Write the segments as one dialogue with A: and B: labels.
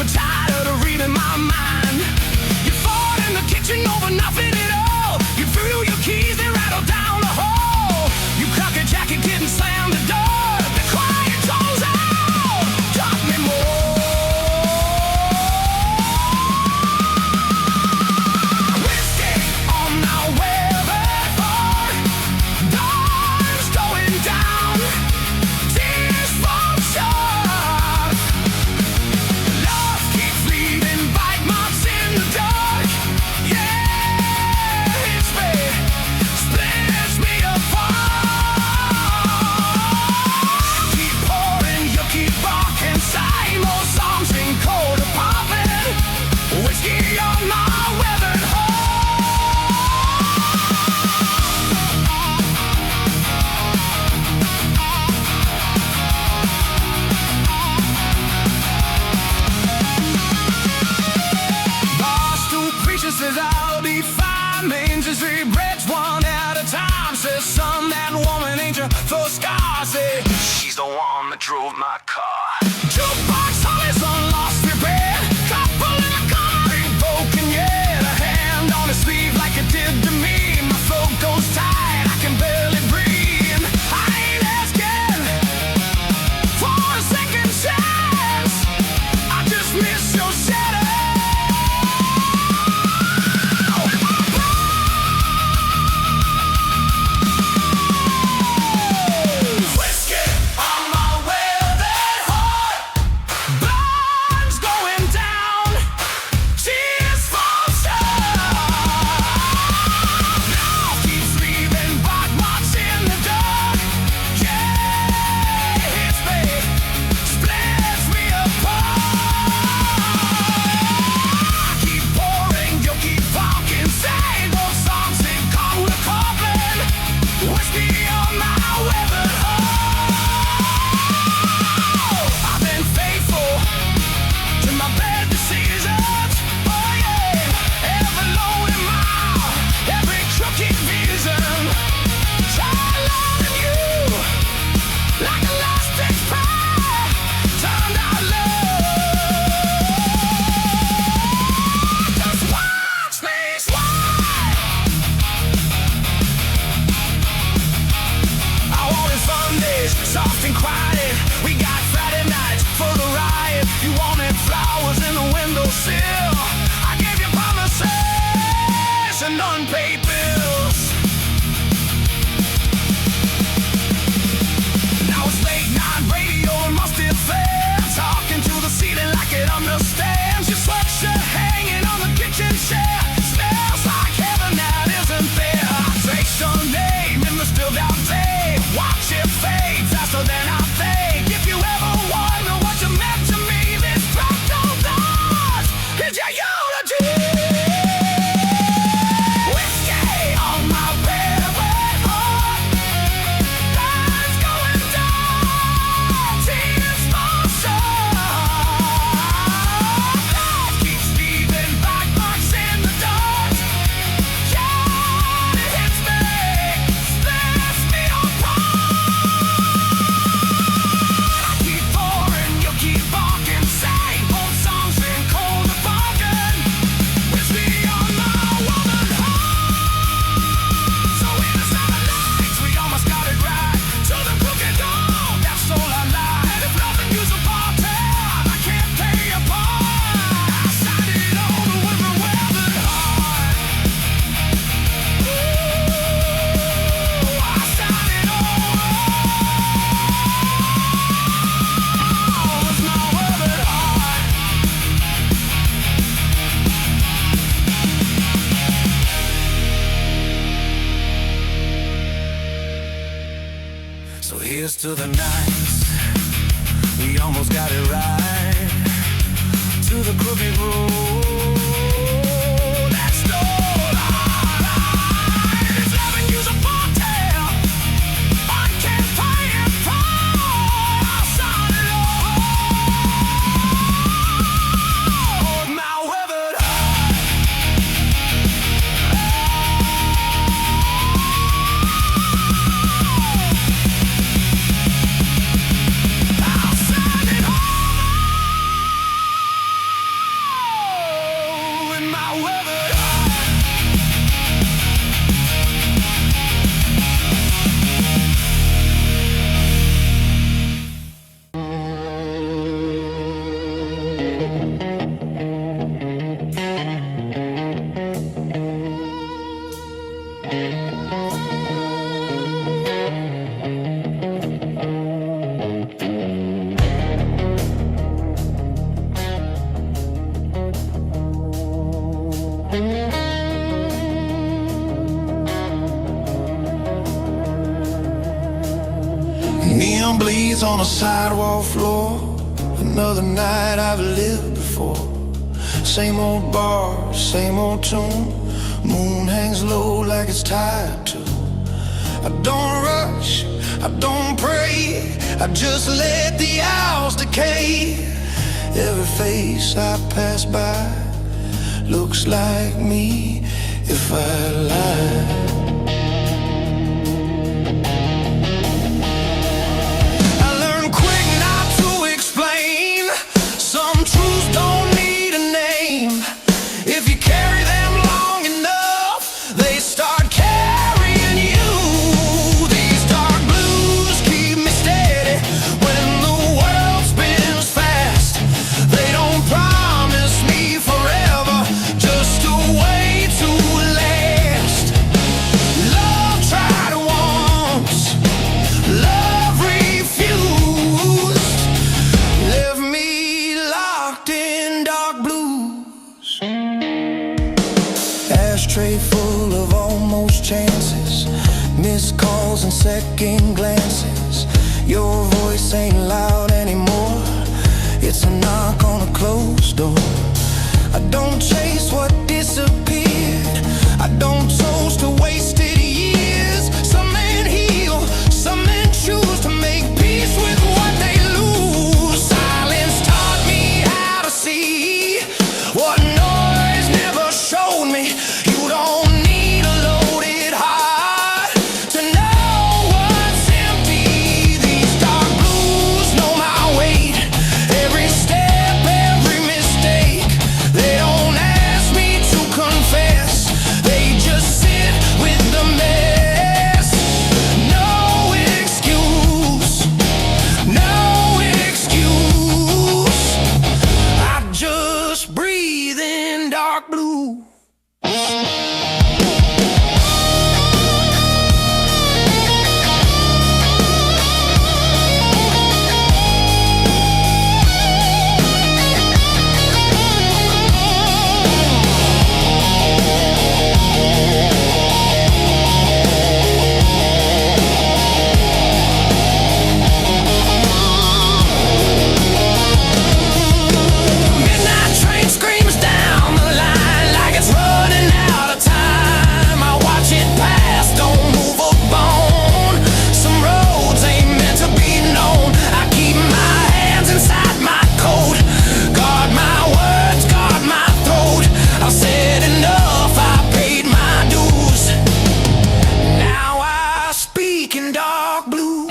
A: were tired of reading my mind. You fought in the kitchen over nothing at all. You threw your keys, they rattled down the hall. You cocked your jacket, kid, and slammed the door. The quiet calls out, talk me more. Whiskey on my weatherboard, dawn's going down, tears fall short. Love keeps leaving bite marks in the dark. Yeah, it's me, splits me apart. Keep pouring, you keep barking, same old songs in cold apartment. Whiskey on my weathered heart. Barstool preacher says I'll be fine. Main Street breads one at a time. Says son, that woman ain't your first car. Say she's the one that drove my car. Jukebox Holly's on lost repair. Couple in a car ain't broken yet. A hand on his sleeve like it did to me. My throat goes tight, I can barely breathe. I ain't asking for a second chance. I just miss your shadow. Whiskey on my weathered heart, blood's going down, tears fall short. Now keeps leaving bite marks in the dark. Yeah, it's me, splits me apart. Keep pouring, you keep talking, same old songs in cold apartment. Whiskey on my weathered heart. I've been faithful to my bad decisions. Oh yeah, every lonely mile, every crooked vision. Try loving you like a lost express. Turned out love. Just watch me slide. I wanted Sundays, soft and quiet. We got Friday nights for the riot. You wanted flowers in the windowsill. I gave you promises and unpaid bills. Now it's late night radio and musty fair. Talking to the ceiling like it understands. Your sweatshirt hanging on the kitchen chair. Smells like heaven that isn't there. I trace your name in the still down day. Watch it fade faster than I think. If you ever wonder what you meant to me, this fractal dance is your unity. Whiskey on my weathered heart, blood's going down, tears fall short. Love keeps leaving bite marks in the dark. Yeah, it hits me, splits me apart. Keep pouring, you keep barking, same old songs in cold apartment. Whiskey on my woman heart. So in the seven lights, we almost got it right. To the crooked dawn, that's all I lied. If loving you's a part-time, I can't pay you part. I signed it over with a weathered heart. Ooh, I signed it over with my weathered heart. So here's to the nights we almost got it right. To the crooked road that stole our lives. It's loving you's a part-time, I can't pay it for. I'll sign it over with my weathered heart. I'll sign it over. hands on a sidewalk floor. Another night I've lived before. Same old bar, same old tune. Moon hangs low like it's tied to. I don't rush, I don't pray, I just let the hours decay. Every face I pass by looks like me if I lie. Ashtray full of almost chances, missed calls and second glances. Your voice ain't loud anymore. It's a knock on a closed door. I don't chase what disappeared. I don't toast to wasted years. Some men heal, some men choose to make peace with what they lose. Silence taught me how to see what noise never showed me. You don't need a loaded heart to know what's empty. These dark blues know my weight. Every step, every mistake. They don't ask me to confess. They just sit with the mess. No excuse, no excuse. I just breathe in dark blue. Midnight train screams down the line like it's running out of time. I watch it pass, don't move a bone. Some roads ain't meant to be known. I keep my hands inside my coat. Guard my words, guard my throat. I've said enough, I paid my dues. Now I speak in dark blue.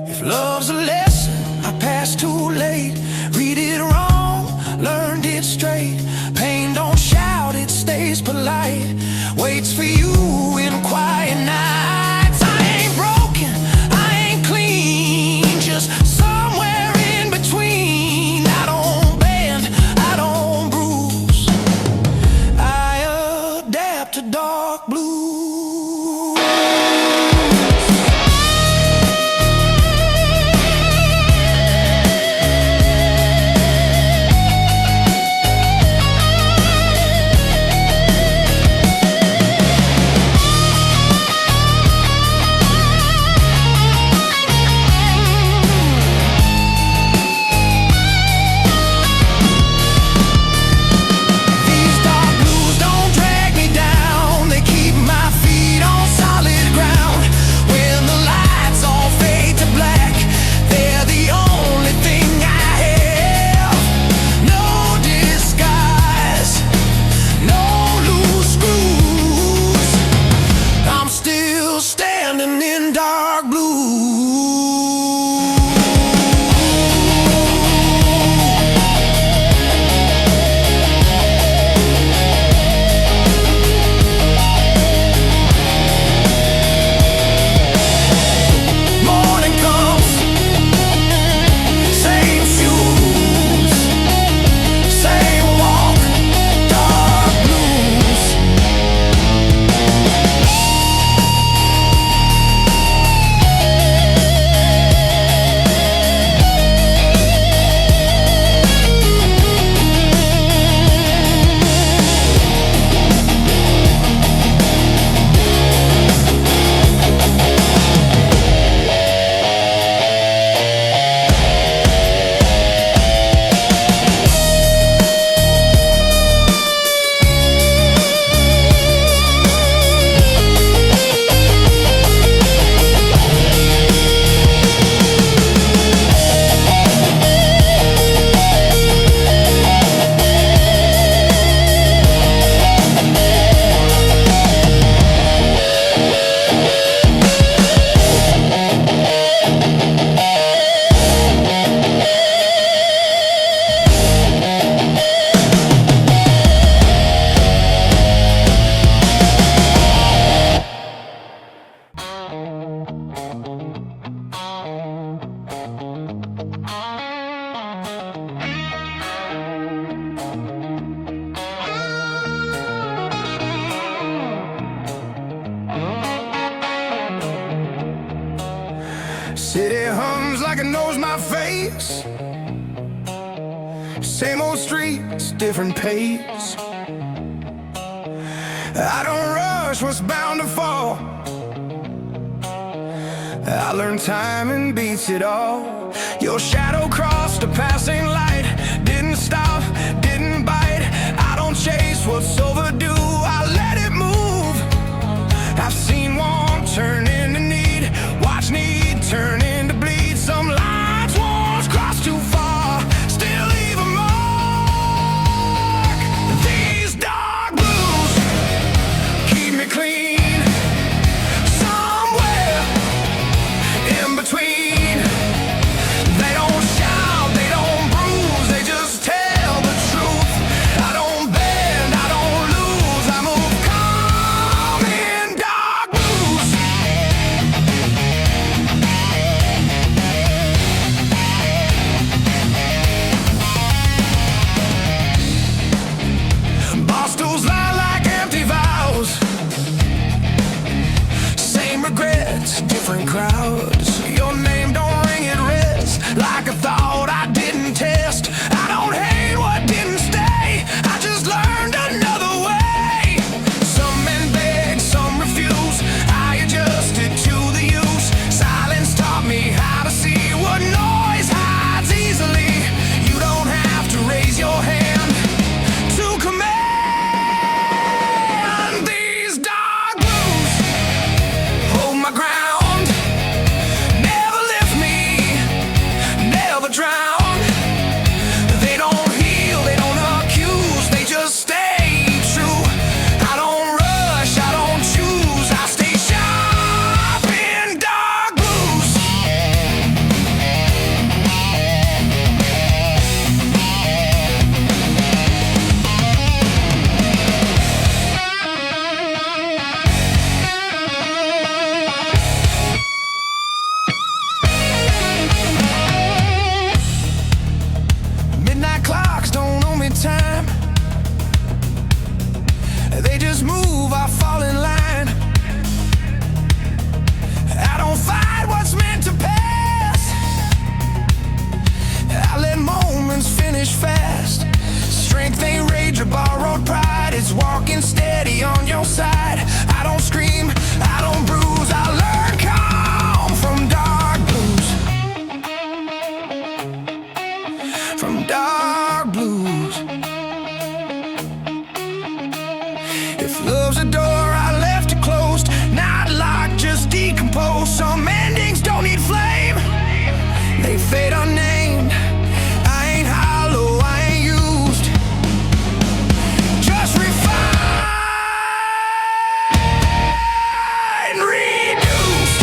A: If love's a lesson I passed too late, read it wrong, learned it straight. Pain don't shout, it stays polite. Waits for you in quiet nights. I ain't broken, I ain't clean, just somewhere in between. I don't bend, I don't bruise. I adapt to dark blue. hums like it knows my face. Same old streets, different pace. I don't rush what's bound to fall. I learned timing beats it all. Your shadow crossed a passing light. Didn't stop, didn't bite. I don't chase what's overdue, I let it move. I've seen want turn into need, watch need turn into bleed. Some lines once crossed too far, still leave a mark. These dark blues keep me clean, somewhere in between. They don't shout, they don't bruise, they just tell the truth. I don't bend, I don't lose, I move calm in dark blues. Bar stools lie like empty vows. Same regrets, different crowds. Your name don't ring at rest like a thought I didn't test. I don't hate what didn't stay, I just learned another way. Some men beg, some refuse, I adjusted to the use. Silence taught me how to see what noise hides easily. You don't have to raise your hand to command. These dark blues hold my ground, never lift me, never drown. They don't heal, they don't accuse, they just stay true. I don't rush, I don't choose, I stay sharp in dark blues. Midnight clocks don't owe me time, they just move, I fall in line. I don't fight what's meant to pass, I let moments finish fast. Strength ain't rage or borrowed pride, it's walking steady on your side. I don't scream, I don't bruise, I learn calm from dark blues. From dark blues. If love's a door, I left it closed, not locked, just decomposed. Some endings don't need flame, they fade unnamed. I ain't hollow, I ain't used, just refined, reduced.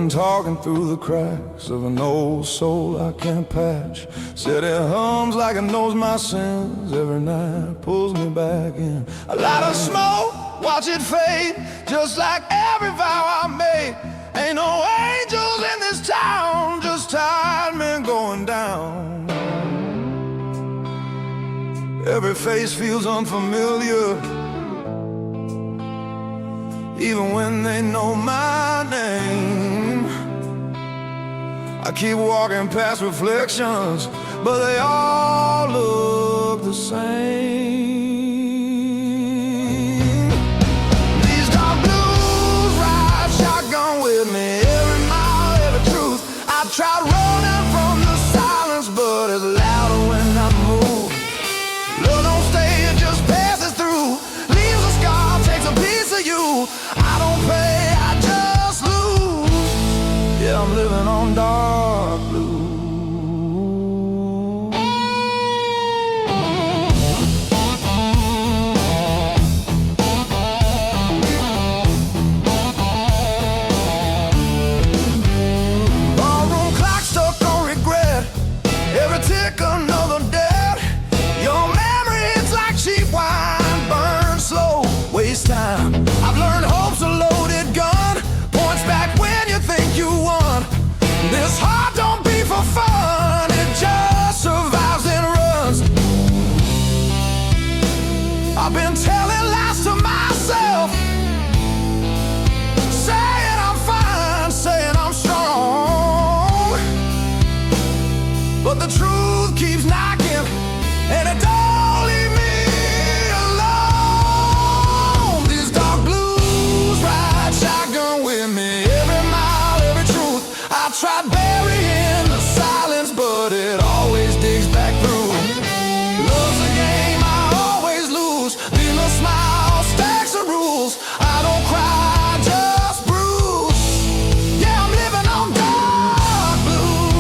A: wind talking through the cracks of an old soul I can't patch. Said it hums like it knows my sins every night, pulls me back in. A lot of smoke, watch it fade, just like every vow I made. Ain't no angels in this town, just tired men going down. Every face feels unfamiliar, even when they know my name. I keep walking past reflections, but they all look the same. These dark blues ride shotgun with me, every mile, every truth. I tried running from the silence, but it's louder when I move. Love don't stay, it just passes through. Leaves a scar, takes a piece of you. I don't pay, I just lose. Yeah, I'm living on dark blue. Barroom clock stuck on regret, every tick another death. Your memory, it's like cheap wine, burn slow, waste time. I've learned hope's a loaded gun, points back when you think you won. This heart don't beat for fun, it just survives and runs. I've been telling lies to myself, saying I'm fine, saying I'm strong. But the truth keeps knocking, and it don't leave me alone. These dark blues ride shotgun with me, every mile, every truth. I tried burying the silence, but it always digs back through. Love's a game I always lose, leave a smile, stacks of rules. I don't cry, just bruise. Yeah, I'm living on dark blue.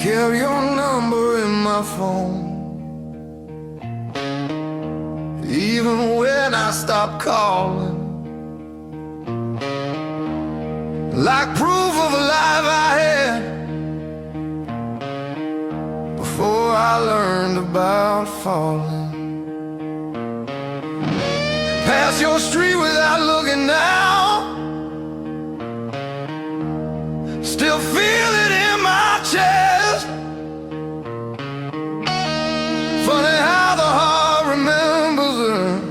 A: Carry your number in my phone, even when I stop calling, like proof of a life I had before I learned about falling. Pass your street without looking now, still feel it in my chest. Funny how the heart remembers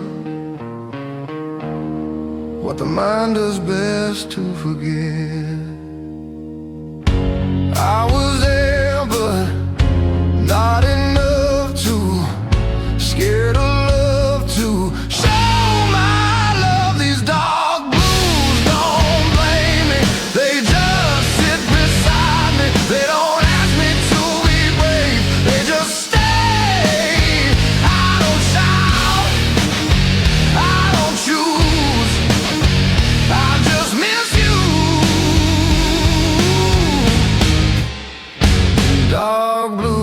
A: what the mind does best to forget. I was there, but not enough to, scared of love to show my love. These dark blues don't blame me, they just sit beside me. They don't ask me to be brave, they just stay. I don't shout, I don't choose, I just miss you. Dark blues.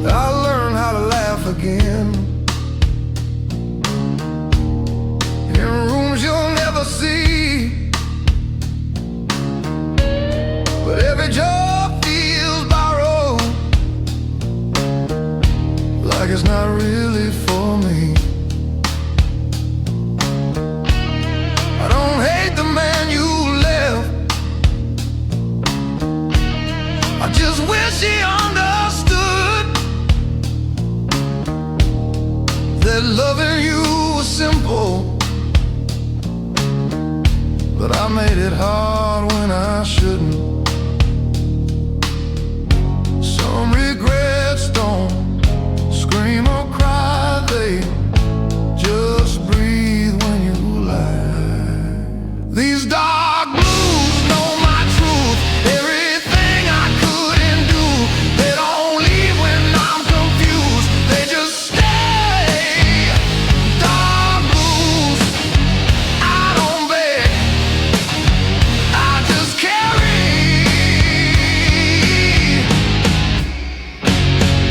A: I learned how to laugh again in rooms you'll never see, but every joke feels borrowed, like it's not really for me. I don't hate the man you left, I just wish he understood that loving you was simple, but I made it hard when I shouldn't. Some regrets don't scream or cry, they just breathe when you lie. These dark blues know my truth, everything I couldn't do. They don't leave when I'm confused, they just stay. Dark blues, I don't beg, I just carry.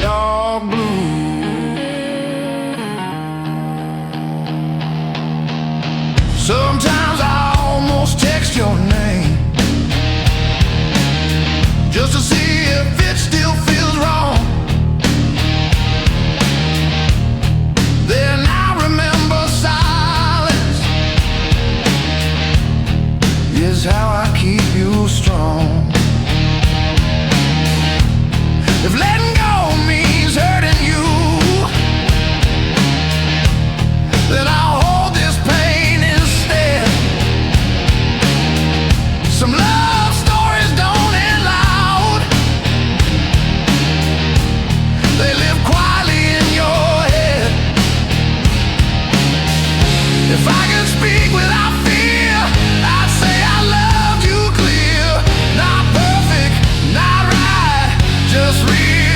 A: Dark blues. Sometimes I almost text your name just to see if it still feels wrong. Then I remember silence is how I keep you strong. If letting go means hurting you, then I'll hold this pain instead. Some love stories don't end loud, they live quietly in your head. If I could speak without fear, I'd say I loved you clear. Not perfect, not right, just real.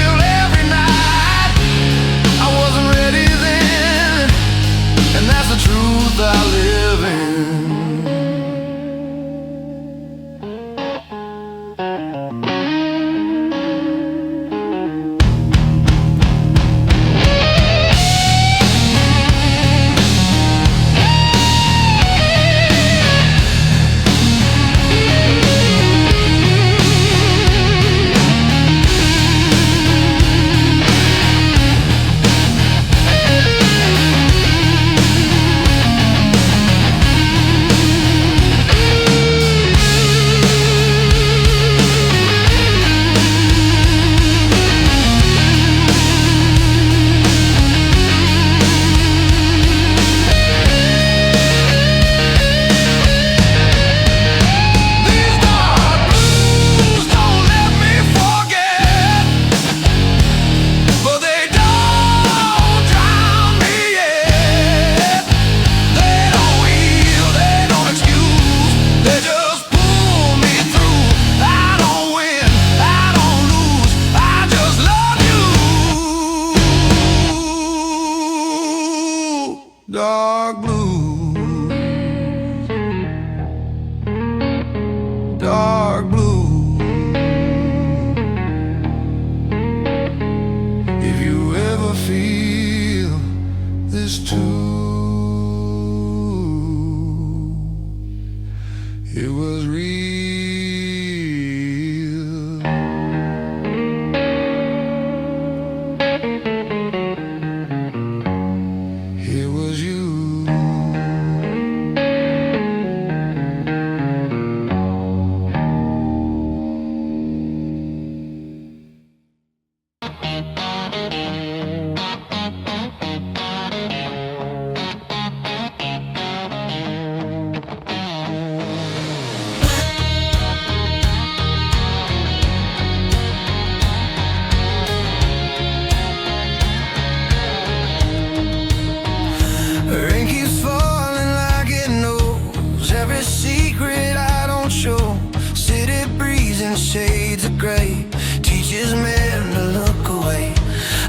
A: gray teaches men to look away.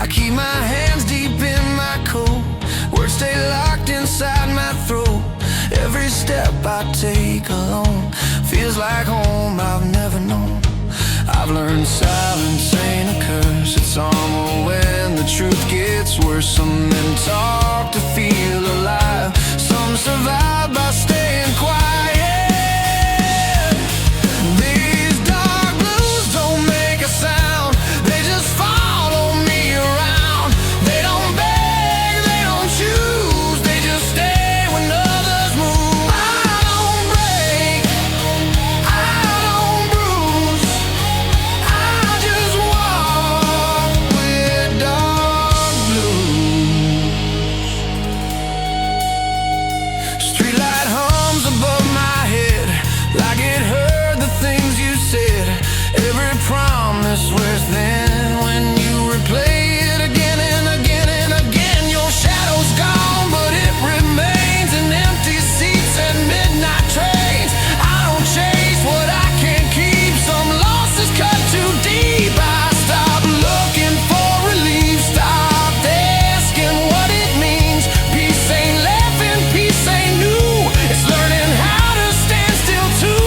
A: I keep my hands deep in my coat, words stay locked inside my throat. Every step I take alone feels like home I've never known. I've learned silence ain't a curse, it's armor when the truth gets worse. Some men talk to feel alive, some survive by staying quiet. These dark blues don't make a sound, they just follow me around. They don't beg, they don't choose, they just stay when others move. I don't break, I don't bruise, I just walk with dark blues. Streetlight hums above my head like it heard the things you said. Every promise wears thin when you replay it again and again and again. Your shadow's gone, but it remains in empty seats and midnight trains. I don't chase what I can't keep, some losses cut too deep. I stop looking for relief, stop asking what it means. Peace ain't laughing, peace ain't new, it's learning how to stand still too.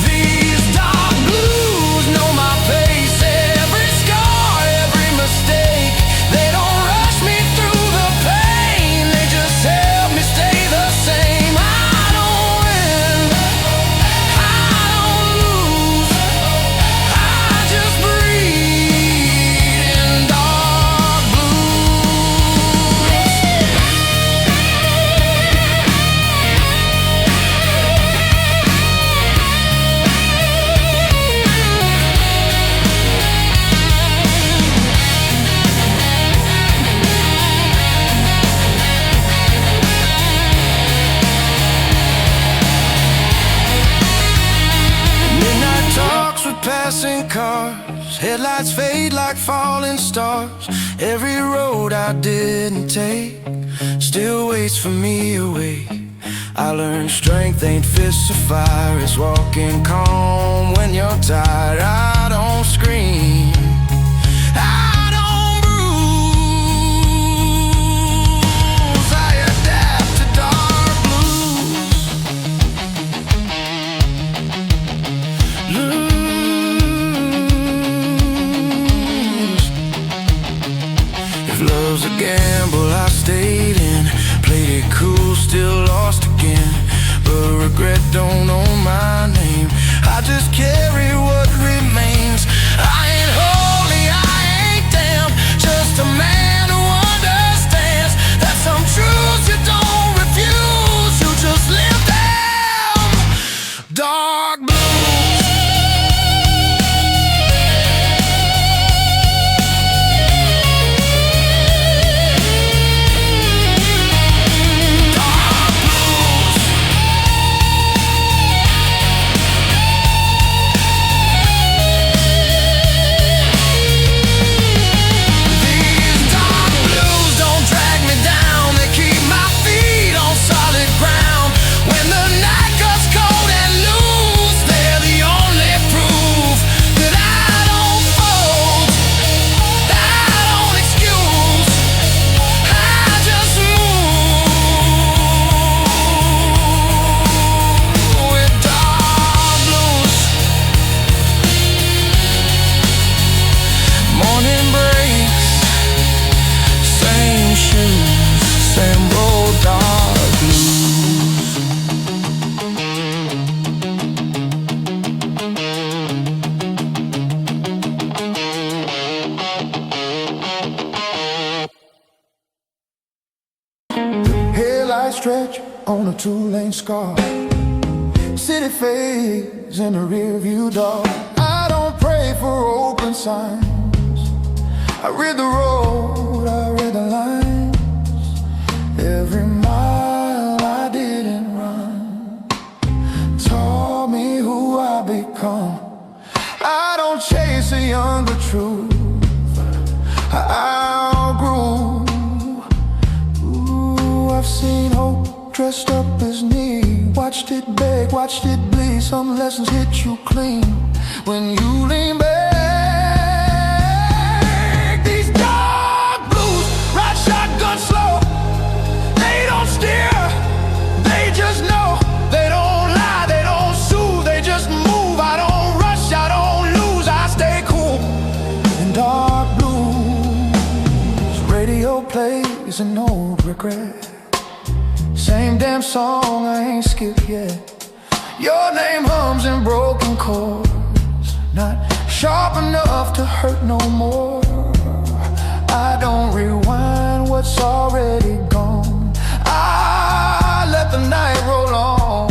A: These dark blues know my pace, every scar, every mistake. They don't rush me through the pain, they just help me stay the same. I don't win, I don't lose, I just breathe in dark blues. Midnight talks with passing cars, headlights fade like falling stars. Every road I didn't take still waits for me awake. I learned strength ain't fists of fire, it's walking calm when you're tired. I don't scream, I don't bruise, I adapt to dark blues. Lose. If love's a gamble, I stayed in, played it cool, still lost again. But regret don't own my name, I just carry what remains. I ain't holy, I ain't damned, just a man who understands that some truths you don't refuse, you just live them. Dark blues. These dark blues don't drag me down, they keep my feet on solid ground. When the night gets cold and loose, they're the only proof that I don't fold, that I don't excuse, I just move with dark blues. Morning breaks, same shoes, same road, dark blues. Headlights stretch on a two-lane scar, city fades in the rearview door. I don't pray for open signs, I read the road, I read the lines. Every mile I didn't run taught me who I become. I don't chase a younger truth, I outgrew. Ooh, I've seen hope dressed up as need. Watched it beg, watched it bleed. Some lessons hit you clean when you lean back. These dark blues ride shotgun slow. They don't steer, they just know. They don't lie, they don't soothe, they just move. I don't rush, I don't lose, I stay cool. In dark blues, radio plays an old regret. Same damn song, I ain't skipped yet. Your name hums in broken chords, not sharp enough to hurt no more. I don't rewind what's already gone. I let the night roll on.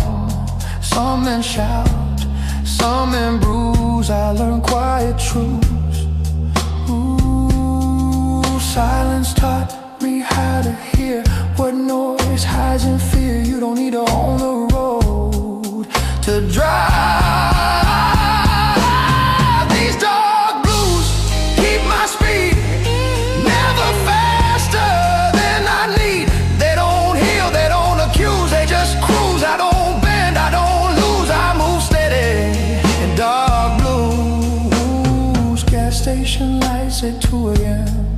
A: Some men shout, some men bruise. I learn quiet truths. Ooh, silence taught me how to hear what noise hides in fear. You don't need to own the road to drive. These dark blues keep my speed never faster than I need. They don't heal, they don't accuse, they just cruise. I don't bend, I don't lose, I move steady in dark blues. Gas station lights at 2 a.m.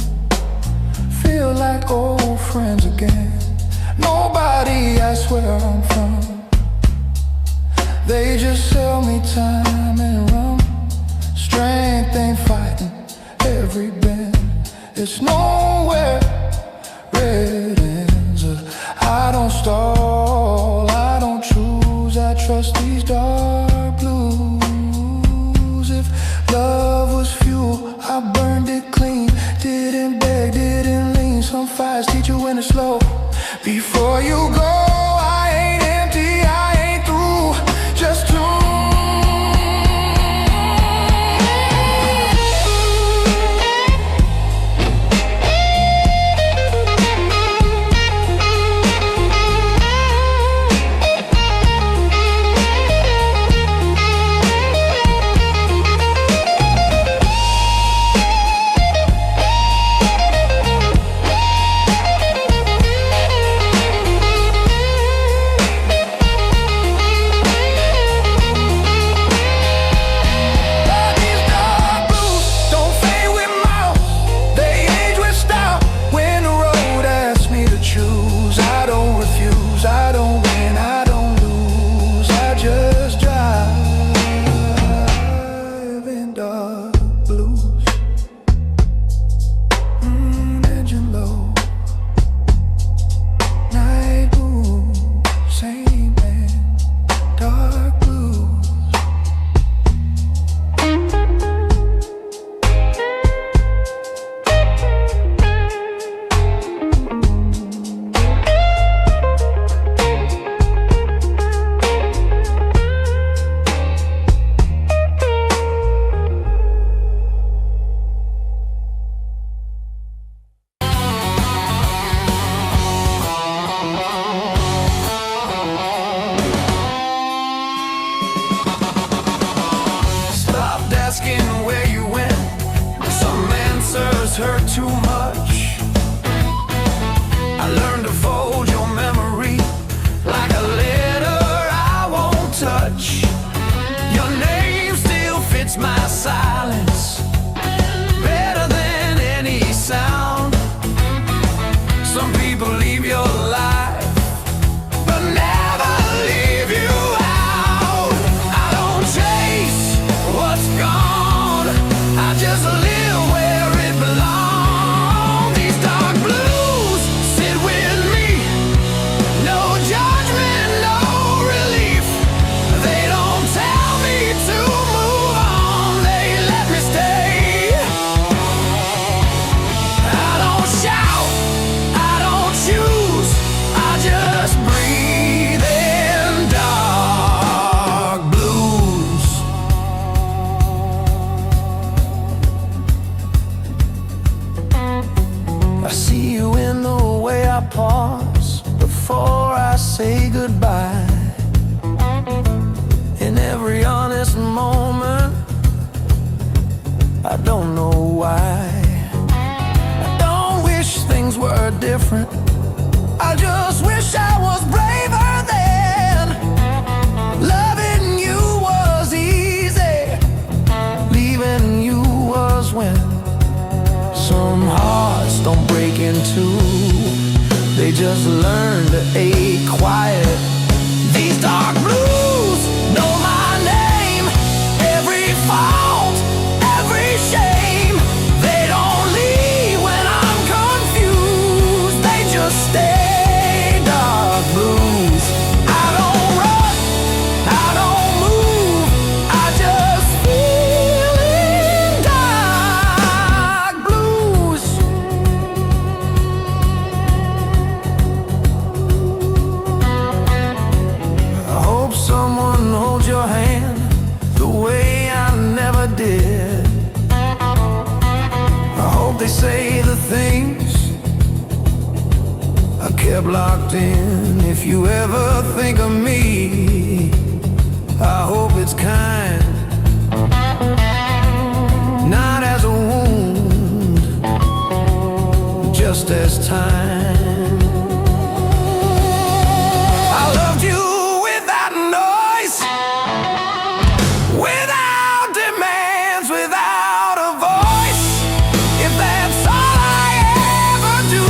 A: Feel like old friends again. Nobody asks where I'm from. They just sell me time and rum. Strength ain't fighting every bend. It's nowhere red ends. I don't stall, I don't choose. I trust these dark blues. If love was fuel, I burned it clean. Didn't beg, didn't lean. Some fires teach you when to slow. Before you go, I ain't empty, I ain't through. Just tuned. Hurt too much. I learned to fold your memory like a letter I won't touch. Your name still fits my silence better than any sound. Some people leave your life but never leave you out. I don't chase what's gone, I just live where it belongs. These dark blues sit with me, no judgment, no relief. They don't tell me to move on, they let me stay. I don't shout, I don't choose, I just breathe in dark blues. I see you in the way I pause before I say goodbye. In every honest moment, I don't know why. I don't wish things were different, I just wish I was braver then. into. They just learn to ache quiet. These dark blues know my name, every fault, every shame. They don't leave when I'm confused, they just stay. Dark blues, I don't run, I don't move, I just feel in dark blues. I hope someone holds your hand the way I never did. I hope they say the things I kept locked in. If you ever think of me, I hope it's kind, not as a wound, just as time. I loved you without noise, without demands, without a voice. If that's all I ever do,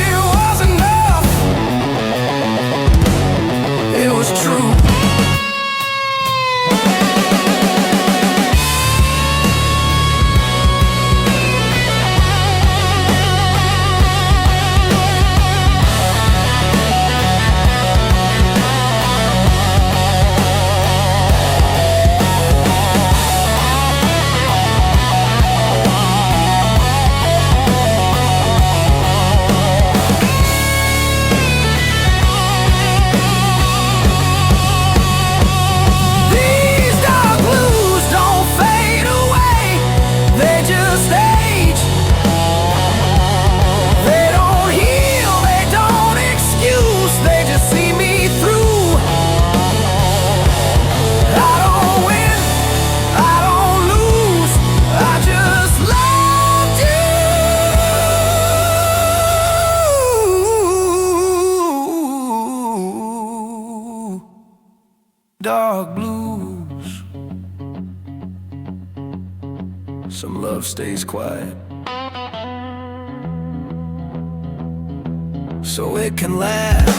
A: it was enough, it was true. These dark blues don't fade away, they just age. They don't heal, they don't excuse, they just see me through. I don't win, I don't lose, I just loved you. Dark blues. Some love stays quiet, so it can last.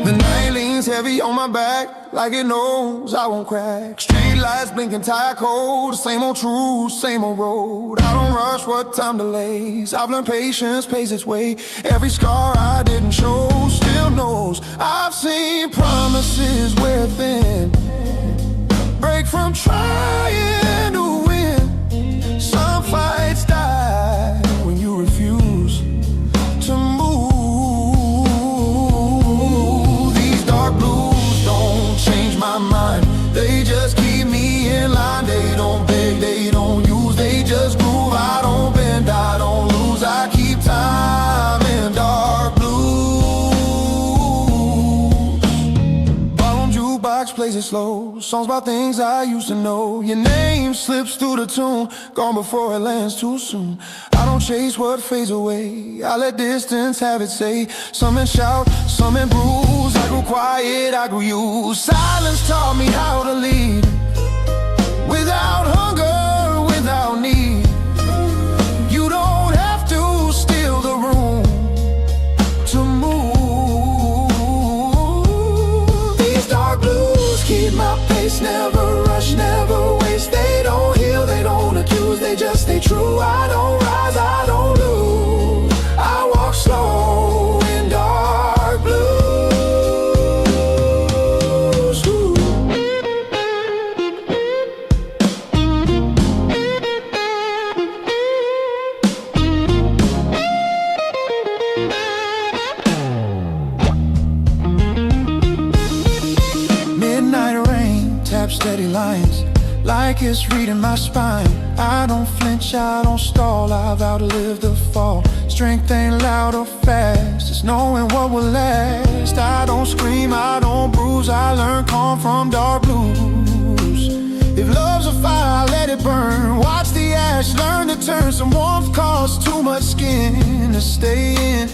A: The night leans heavy on my back, like it knows I won't crack. Street lights blinking, tire cold, same old truth, same old road. I don't rush, what time delays. I've learned patience pays its way. Every scar I didn't show still knows. I've seen promises wear thin, break from trying to win. Some fights die when you refuse to move. These dark blues don't change my mind, they just keep me in line. They don't beg, they don't use, they just groove. I don't bend, I don't lose, I keep time in dark blues. Barroom jukebox plays it slow, songs about things I used to know. Your name slips through the tune, gone before it lands too soon. I don't chase what fades away, I let distance have its say. Some men shout, some men bruise, I grew quiet, I grew used. Silence taught me how to lead, without hunger, without need. You don't have to steal the room to move. These dark blues keep my pace, never rush, never waste. They don't heal, they don't accuse, they just stay true. I don't rise, I don't lose, I walk slow in dark blues. Ooh. steady lines, like it's reading my spine. I don't flinch, I don't stall, I've outlived the fall. Strength ain't loud or fast, it's knowing what will last. I don't scream, I don't bruise, I learn calm from dark blues. If love's a fire, I let it burn. Watch the ash learn to turn. Some warmth costs too much skin to stay in.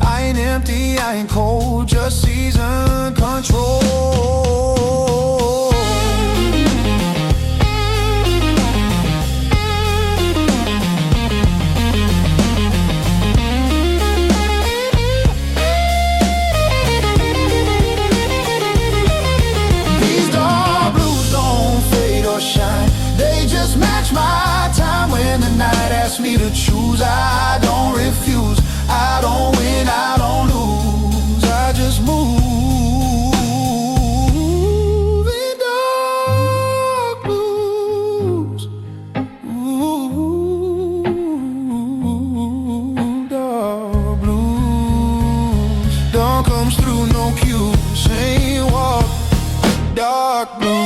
A: I ain't empty, I ain't cold, just season control. These dark blues don't fade or shine, they just match my time. When the night asks me to choose, I don't refuse. I don't win, I don't lose, I just move in dark blues. Ooh, dark blues. Dawn comes through, no cues, ain't walk, dark blues.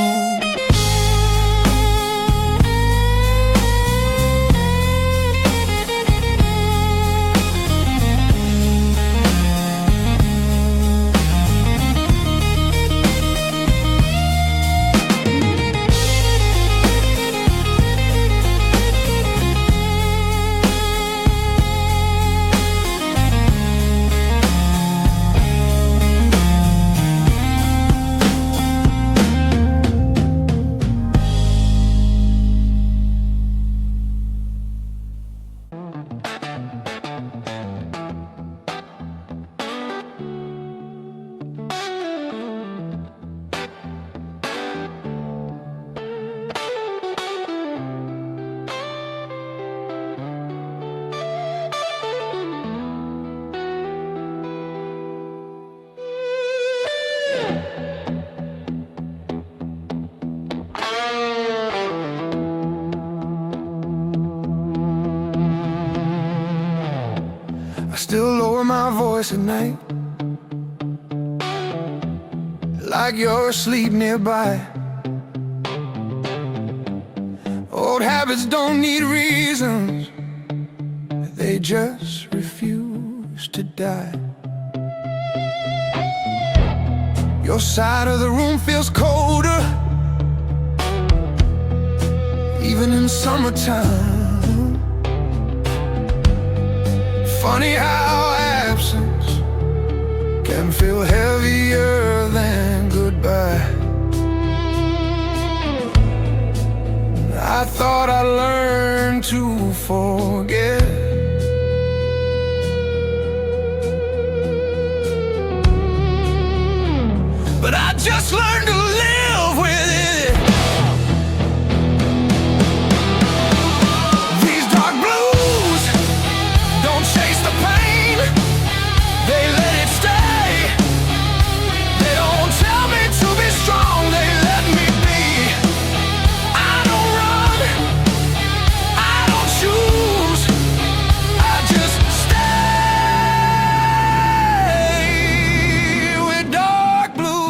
A: Still lower my voice at night, like you're asleep nearby. Old habits don't need reasons, they just refuse to die. Your side of the room feels colder, even in summertime. Funny how absence can feel heavier than goodbye. I thought I learned to forget, but I just learned to live with it. These dark blues don't chase the pain, they let it stay. They don't tell me to be strong, they let me be. I don't run, I don't choose, I just stay with dark blue.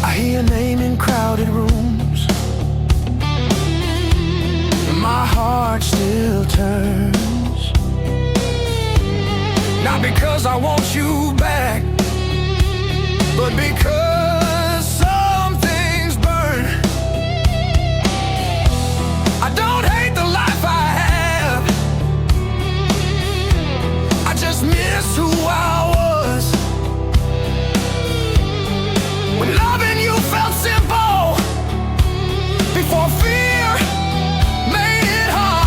A: I hear your name in crowded rooms, my heart still turns. Not because I want you back, but because some things burn. I don't hate the life I have, I just miss who I was. When loving you felt simple, before fear made it hard.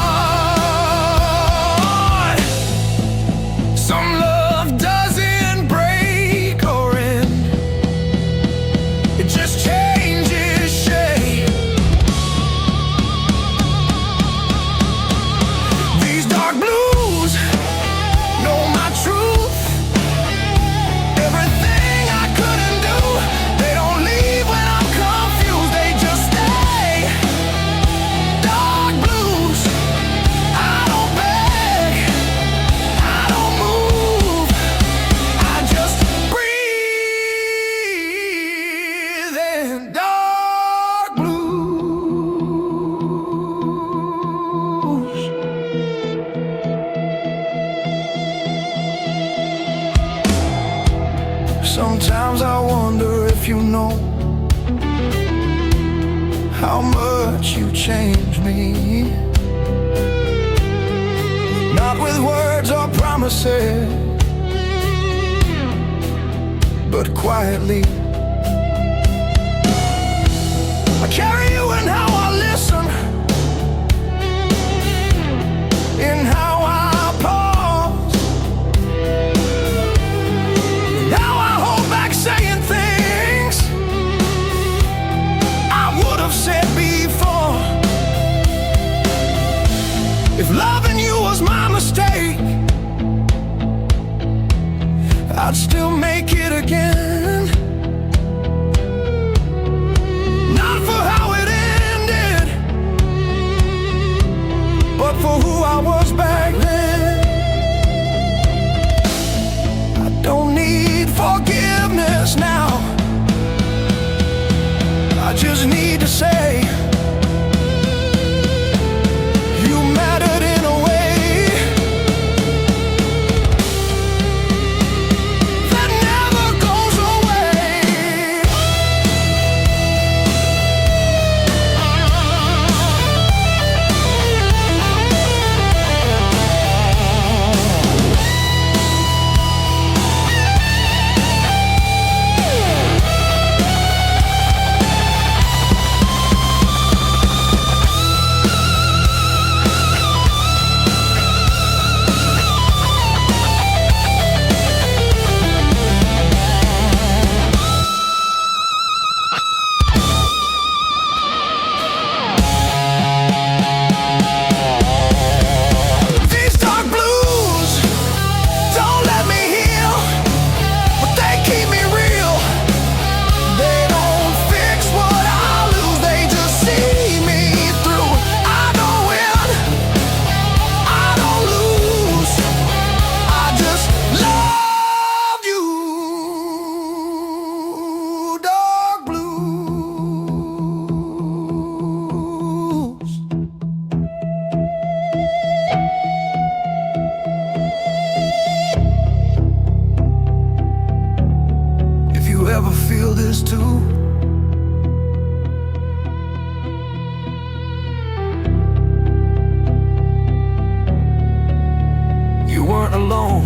A: Some love doesn't break or end, Sometimes I wonder if you know how much you changed me. Not with words or promises, but quietly. I carry you in how I listen, in how I pause, how I hold back saying things I would have said before. If loving you was my mistake, I'd still make it again. Not for how it ended, but for who I was back then. I don't need forgiveness now, I just need to say you mattered in a way that never goes away. These dark blues don't let me heal, but they keep me real. They don't fix what I lose, they just see me through. I don't win, I don't lose, I just love you. Dark blues. If you ever feel this too, you weren't alone.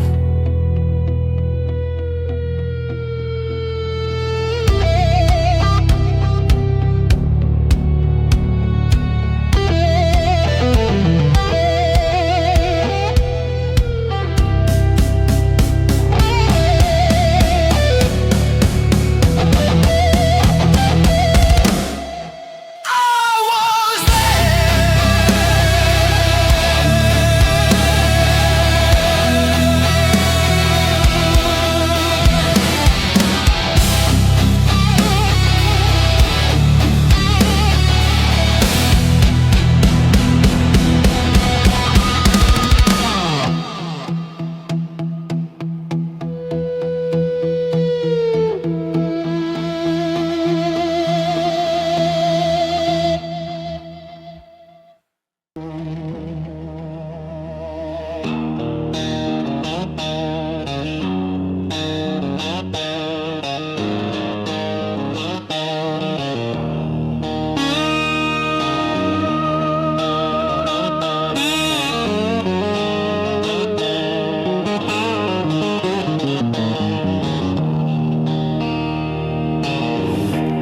A: I was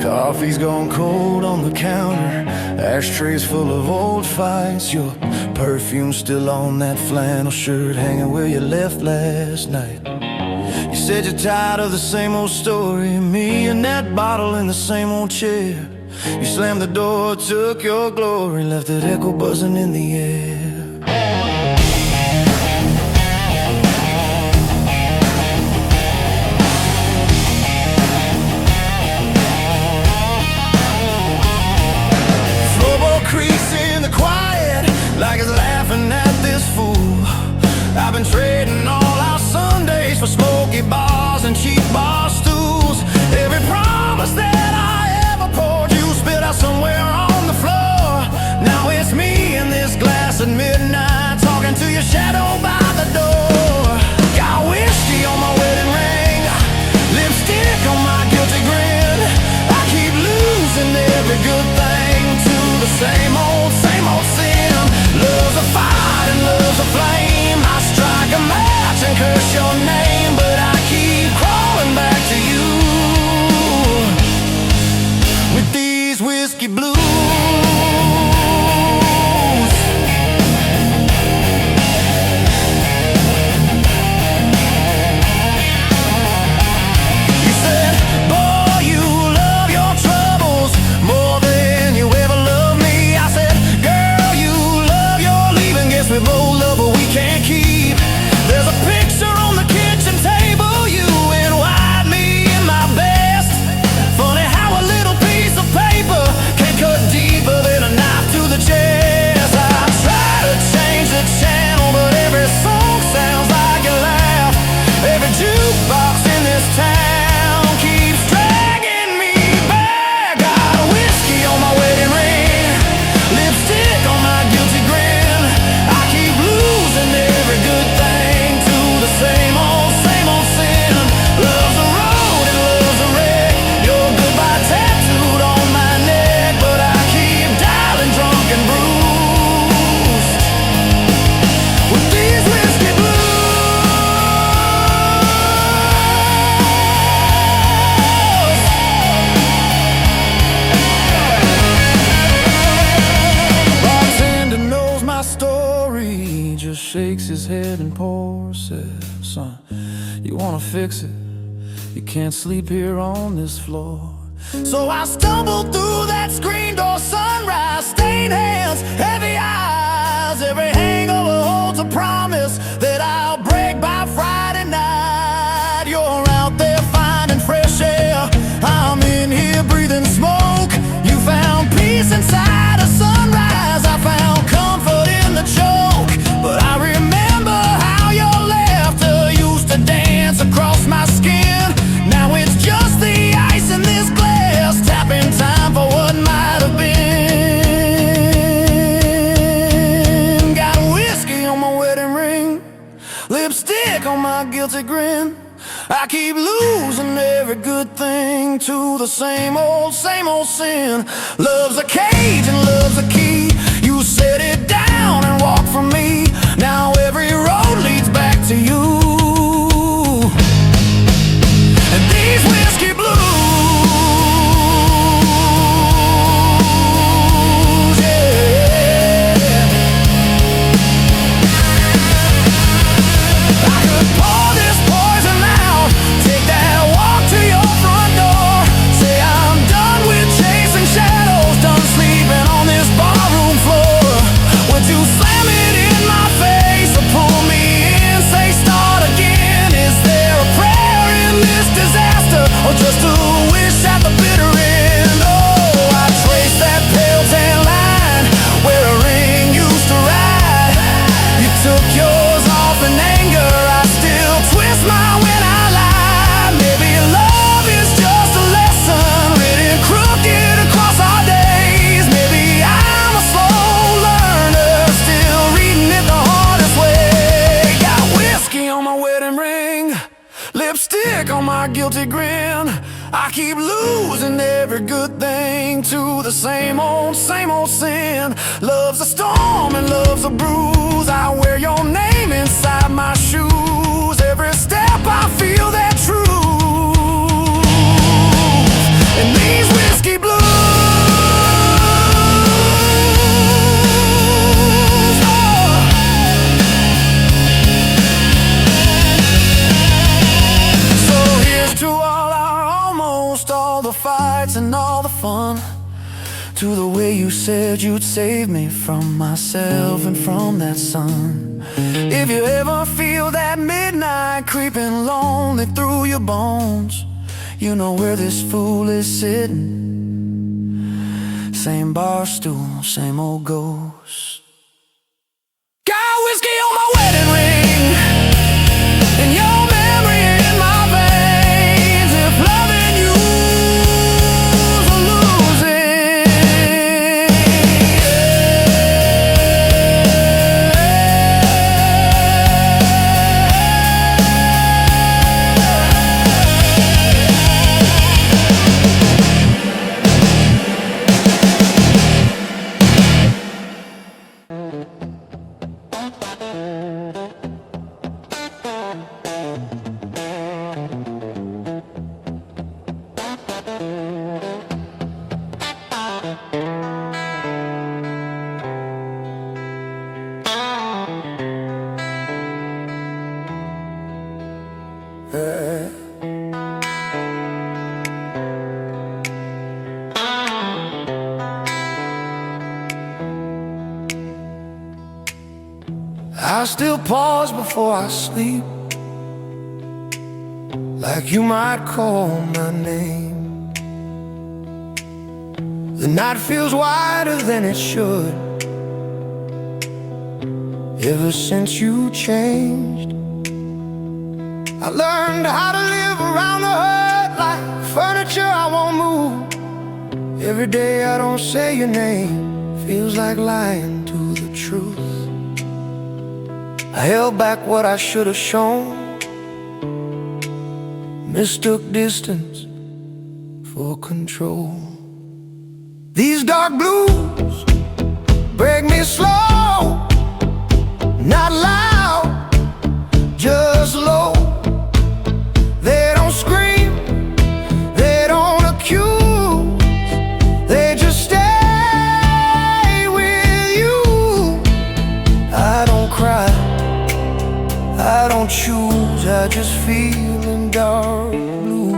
A: Coffee's gone cold on the counter, ashtrays full of old fights. Your perfume still on that flannel shirt hanging where you left last night. You said you're tired of the same old story, me and that bottle in the same old chair. You slammed the door, took your glory, left it echo buzzing in the air. Crease in the quiet, like it's laughing at this fool. I've been trading all our Sundays for smoky bars and cheap bar stools. Every promise that I ever poured, you spit out somewhere on the floor. Now it's me in this glass at midnight, talking to your shadow by the door. Got whiskey on my wedding ring, lipstick shakes his head and pours, says, son, you wanna fix it? You can't sleep here on this floor. So I stumbled through that screen door, sunrise, stained hands, heavy eyes. Every hangover holds a promise that I'll break by Friday night. You're out there finding fresh air, I'm in here breathing smoke. You found peace inside a sunrise, I found comfort in the choke. But I remember how your laughter used to dance across my skin. Now it's just the ice in this glass, tapping time for what might have been. Got whiskey on my wedding ring, lipstick on my guilty grin. I keep losing every good thing to the same old sin. Love's a cage and love's a key. You set it down and walk from me. Now every road leads back to you. And these whiskey blues, yeah. I could pour this poison out, take that walk to your front door. Say I'm done with chasing shadows, done sleeping on this barroom floor. Would you slam it in my face or pull me in, say start again? Is there a prayer in this disaster, or just a wish at the bitter end? Oh, I traced that pale tan line where a ring used to ride. You took yours off in anger, I still twist mine when I lie. Maybe love is just a lesson written crooked across our days. Maybe I'm a slow learner, still reading it the hardest way. Got whiskey on my wedding ring, lipstick on my guilty grin. I keep losing every good thing to the same old sin. Love's a storm and love's a bruise. I wear your name inside my shoes. Every step I feel that truth. And these whiskey blues, so here's to all our almost, all the fights and all the fun. To the way you said you'd save me from myself and from that sun. If you ever feel that midnight creeping lonely through your bones, you know where this fool is sitting. Same bar stool, same old ghost. Got whiskey on my wedding ring, and your memory in my veins. If loving you's a losing, I still pause before I sleep, like you might call my name. The night feels wider than it should, ever since you changed. I learned how to live around the hurt, like furniture I won't move. Every day I don't say your name, feels like lying to the truth. I held back what I should have shown, mistook distance for control. These dark blues break me slow, not loud, just low. They don't scream, they don't accuse, they just stay with you. I don't cry, don't choose, I just feel in dark blues.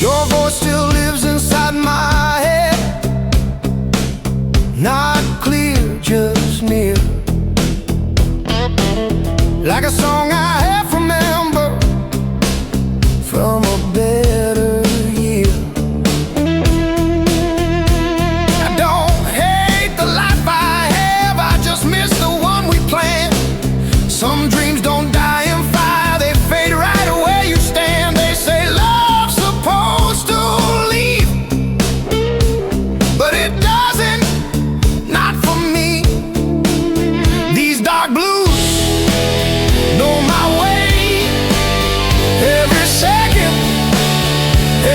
A: Your voice still lives inside my head, not clear, just near, like a song I half remember from a better year. I don't hate the life I have, I just miss the one we planned. Some dreams don't die in fire, they fade right away you stand. They say love's supposed to leave, but it doesn't, not for me. These dark blues know my way, every second,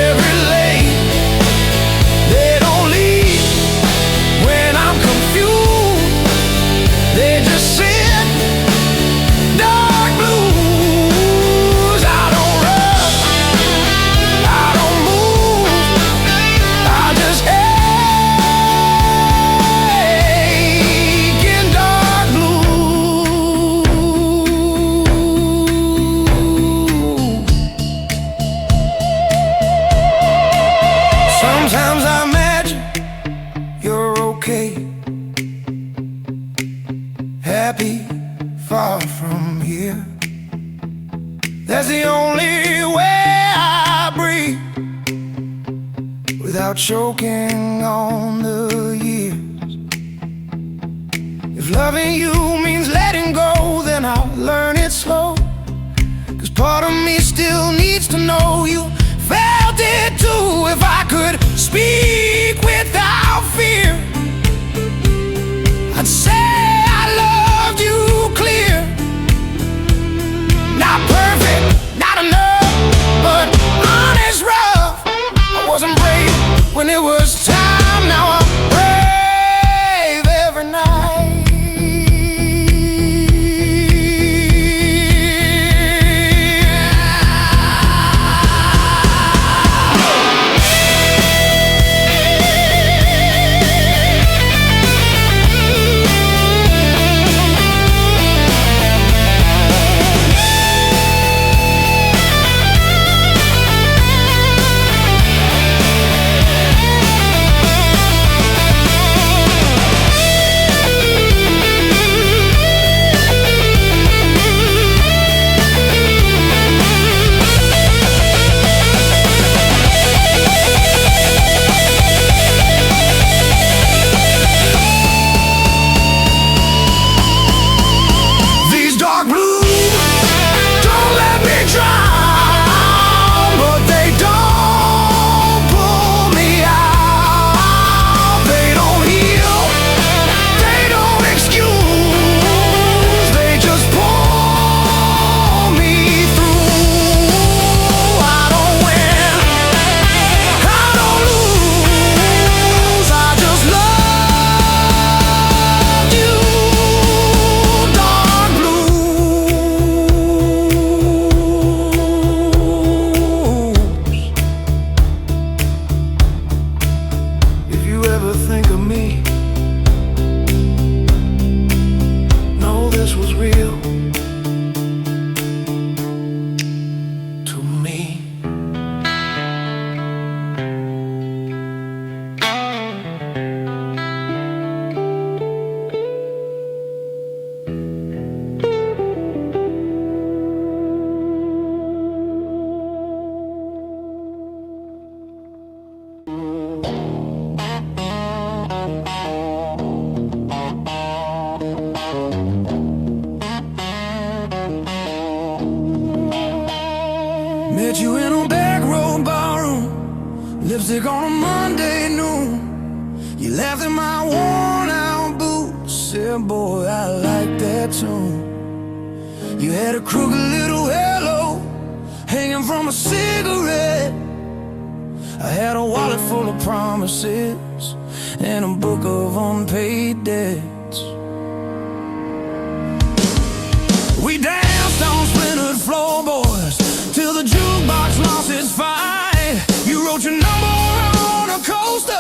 A: every lane. They don't leave when I'm confused, they just sit. Dark blues, I don't rush, I don't move, I just ache in dark blue. Sometimes I imagine you're okay, happy, far from here. That's the only way I breathe, without choking on the years. If loving you means letting go, then I'll learn it slow, 'cause part of me still needs to know you felt it too. If I could speak without fear, I'd say I loved you clear. Not perfect, not enough, but honest rough. I wasn't brave when it was time, now I'm brave every night. Met you in a back road barroom, lipstick on a Monday noon. You laughed at my worn out boots, said boy I like that tune. You had a crooked little halo hanging from a cigarette. I had a wallet full of promises and a book of unpaid debts. We danced on splintered floorboards till the jukebox lost its fight. You wrote your number on a coaster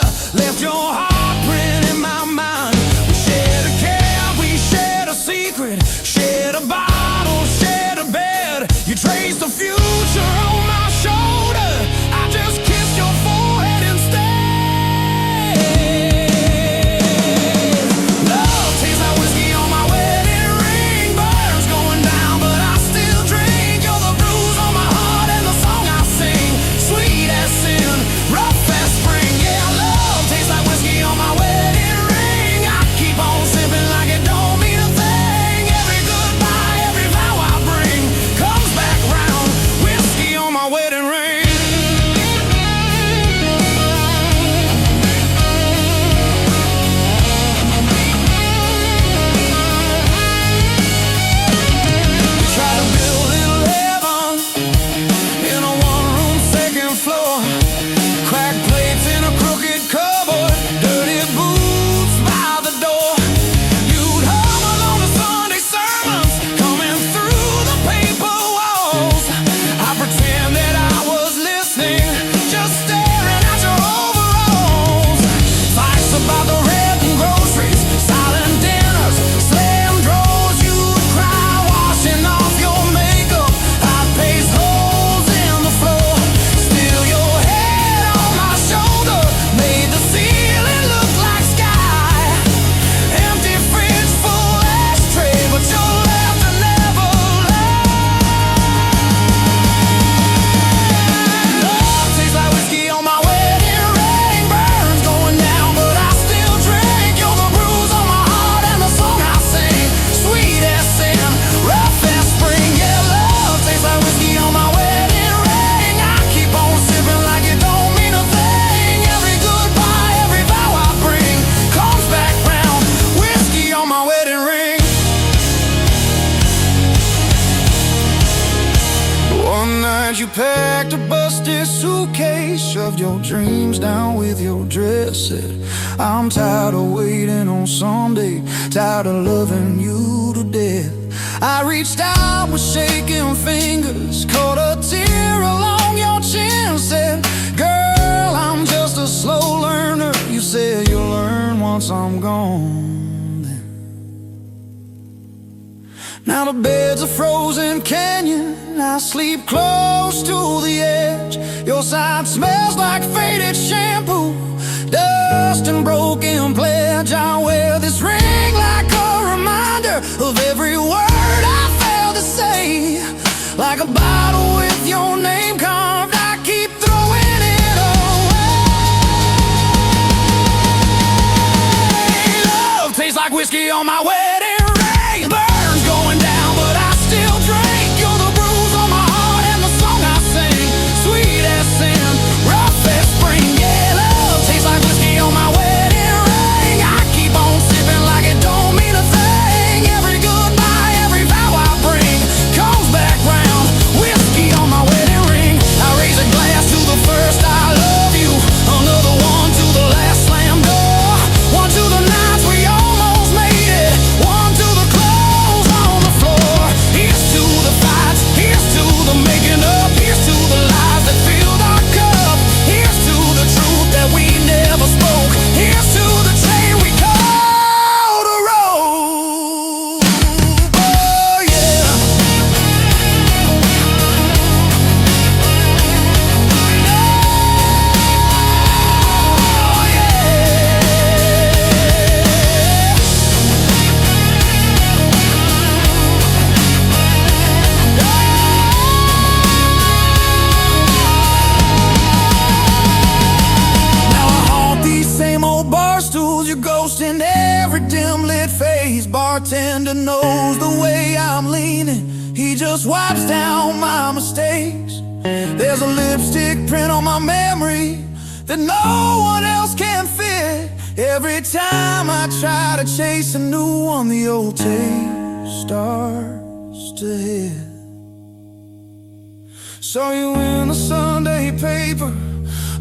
A: shoved your dreams down with your dress. Said, I'm tired of waiting on someday, tired of loving you to death. I reached out with shaking fingers, caught a tear along your chin. Said, girl, I'm just a slow learner. You said you'll learn once I'm gone then. Now the bed's a frozen canyon, I sleep close to the edge. Your side smells like faded shampoo, dust and broken pledge. I wear this ring like a reminder of every word I failed to say. Like a bottle with your name carved, I keep throwing it away. Love tastes like whiskey on my wedding ring. Burns going down, but I still drink. You're the bruise on my heart and the song I sing. Sweet as sin, rough as spring. Yeah, love tastes like whiskey on my wedding ring. I keep on sipping like it don't mean a thing. Every goodbye, every vow I bring comes back round. Whiskey on my wedding ring. I raise a glass to the first I love you, another one to the last slam door, one to the nights we almost made it, one to the clothes on the floor. Here's to the fights, here's to the making up, here's to the lies that filled our cup, here's to the truth that we never spoke, here's to the train we called a road. Oh yeah. Now I haunt these same old bar stools, your ghost in every dim lit face. Bartender knows the way I'm leaning, he just wipes down my mistakes. There's a lipstick print on my memory that no one else can fit. Every time I try to chase a new one, the old tape starts to hit. Saw you in the Sunday paper,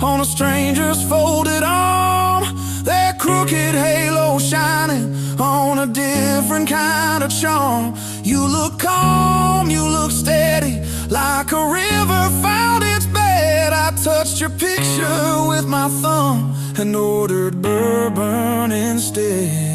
A: on a stranger's folded arm, that crooked halo shining on a different kind of charm. You look calm, you look steady, like a river found its bed. I touched your picture with my thumb and ordered bourbon instead.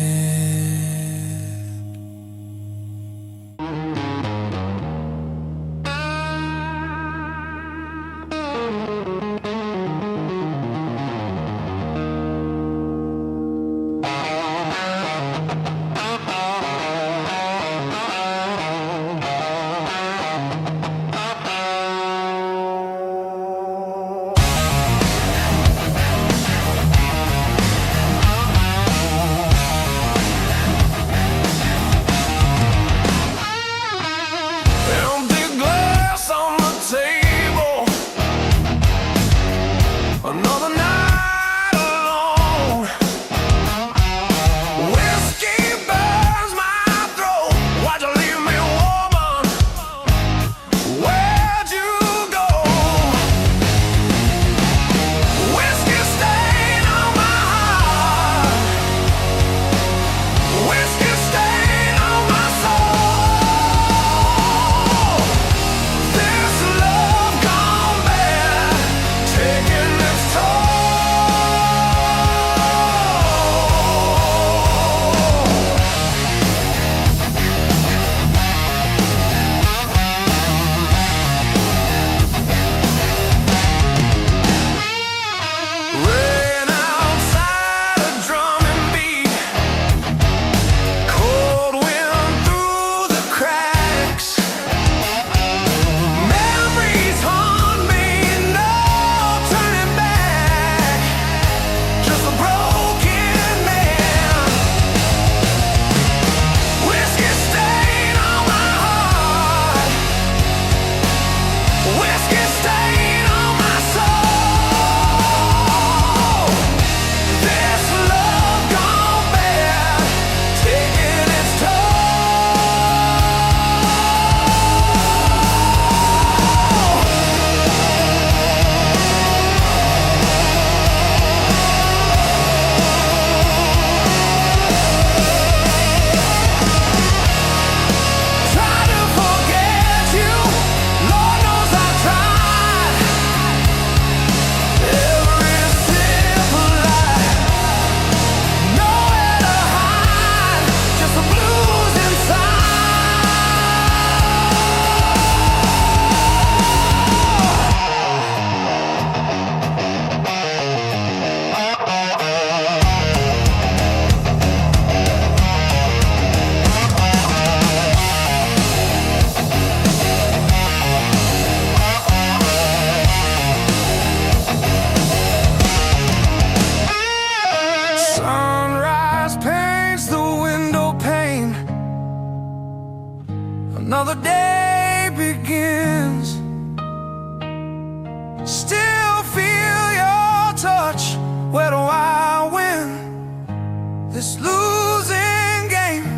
A: Where do I win this losing game?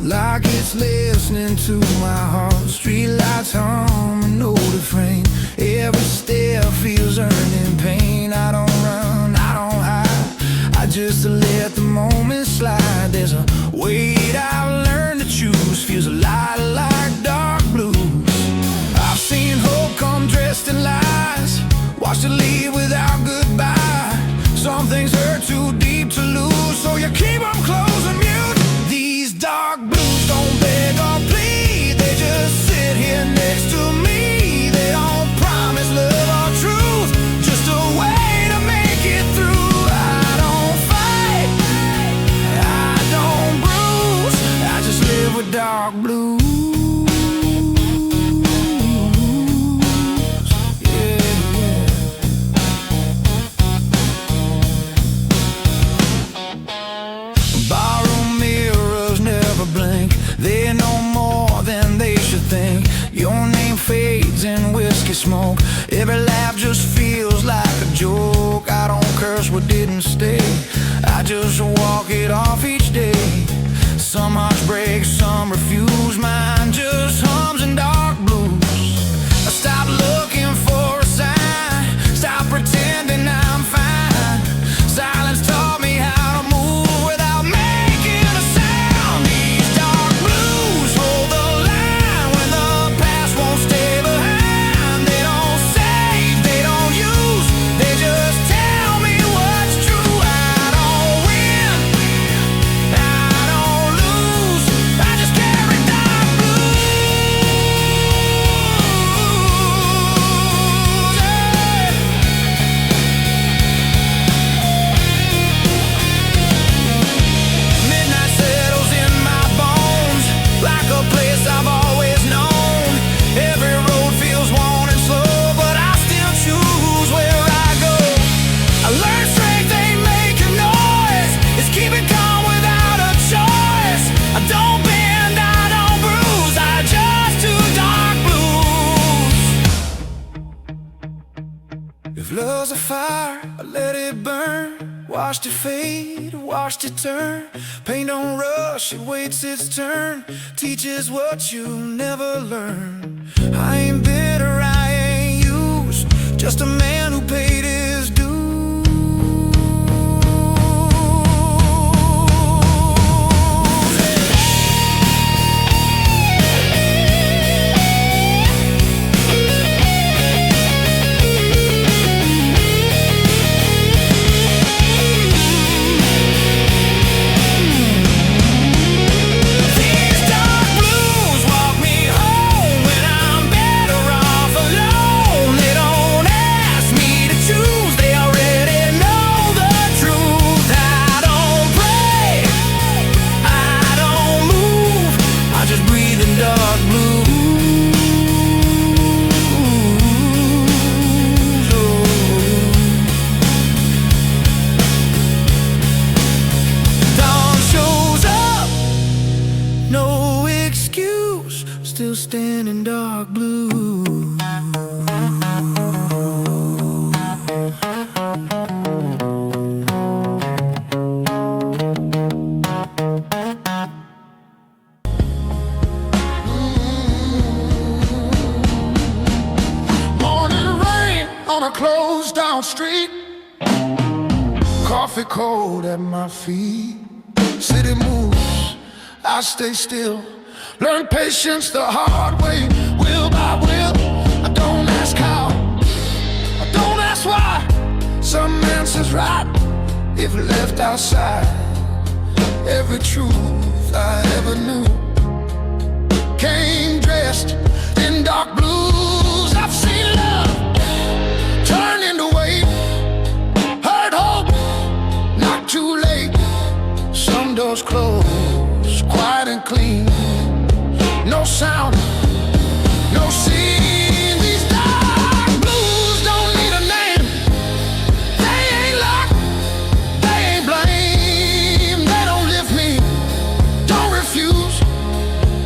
A: Like it's listening to my heart. Streetlights hum and no refrain. Every step feels earned in pain. I don't run, I don't hide, I just let the moment slide. There's a weight I've learned to choose. Feels a lot like dark blues. I've seen hope come dressed in lies, watched it leave without goodbye. Some things hurt too deep to lose, so you keep them close and mute. These dark blues don't beg or plead, they just sit here next to me. They don't promise love or truth, just a way to make it through. I don't fight, I don't bruise, I just live with dark blues. Barroom mirrors never blink, they know more than they should think. Your name fades in whiskey smoke, every laugh just feels like a joke. I don't curse what didn't stay, I just walk it off each day. Some hearts break, some refuse, mine just hums in dark blues. I stop looking for a sign, stop pretending I'm fine. Silence taught me how to move without making a sound. These dark blues hold the line when the past won't stay behind. They don't save, they don't use, they just tell me what's true. I don't win, I don't lose, I just carry dark blues. Midnight settles in my bones, like a place I've always known. Every road feels worn and slow, but I still choose where I go. I learned strength ain't making noise, it's keeping calm without a choice. I don't bend, I don't bruise, I just do dark blues. If love's a fire, I let it burn. Watched it fade, watched it turn. Pain don't rush, it waits its turn. Teaches what you never learn. I ain't bitter, I ain't used, just a man who paid his dues. These dark blues walk me home when I'm better off alone. They don't ask me to choose, they already know the truth. I don't pray, I don't move, I just breathe in dark blues. Dawn shows up, no excuse, still standing dark blue. Morning rain on a closed down street, coffee cold at my feet. City moves, I stay still. Learn patience the hard way, will by will. I don't ask how, I don't ask why. Some answers right if left outside. Every truth I ever knew came dressed in dark blues. I've seen love turn into weight, heard hope not too late. Some windows closed, quiet and clean. No sound, no scene. These dark blues don't need a name. They ain't locked, they ain't blame. They don't lift me, don't refuse.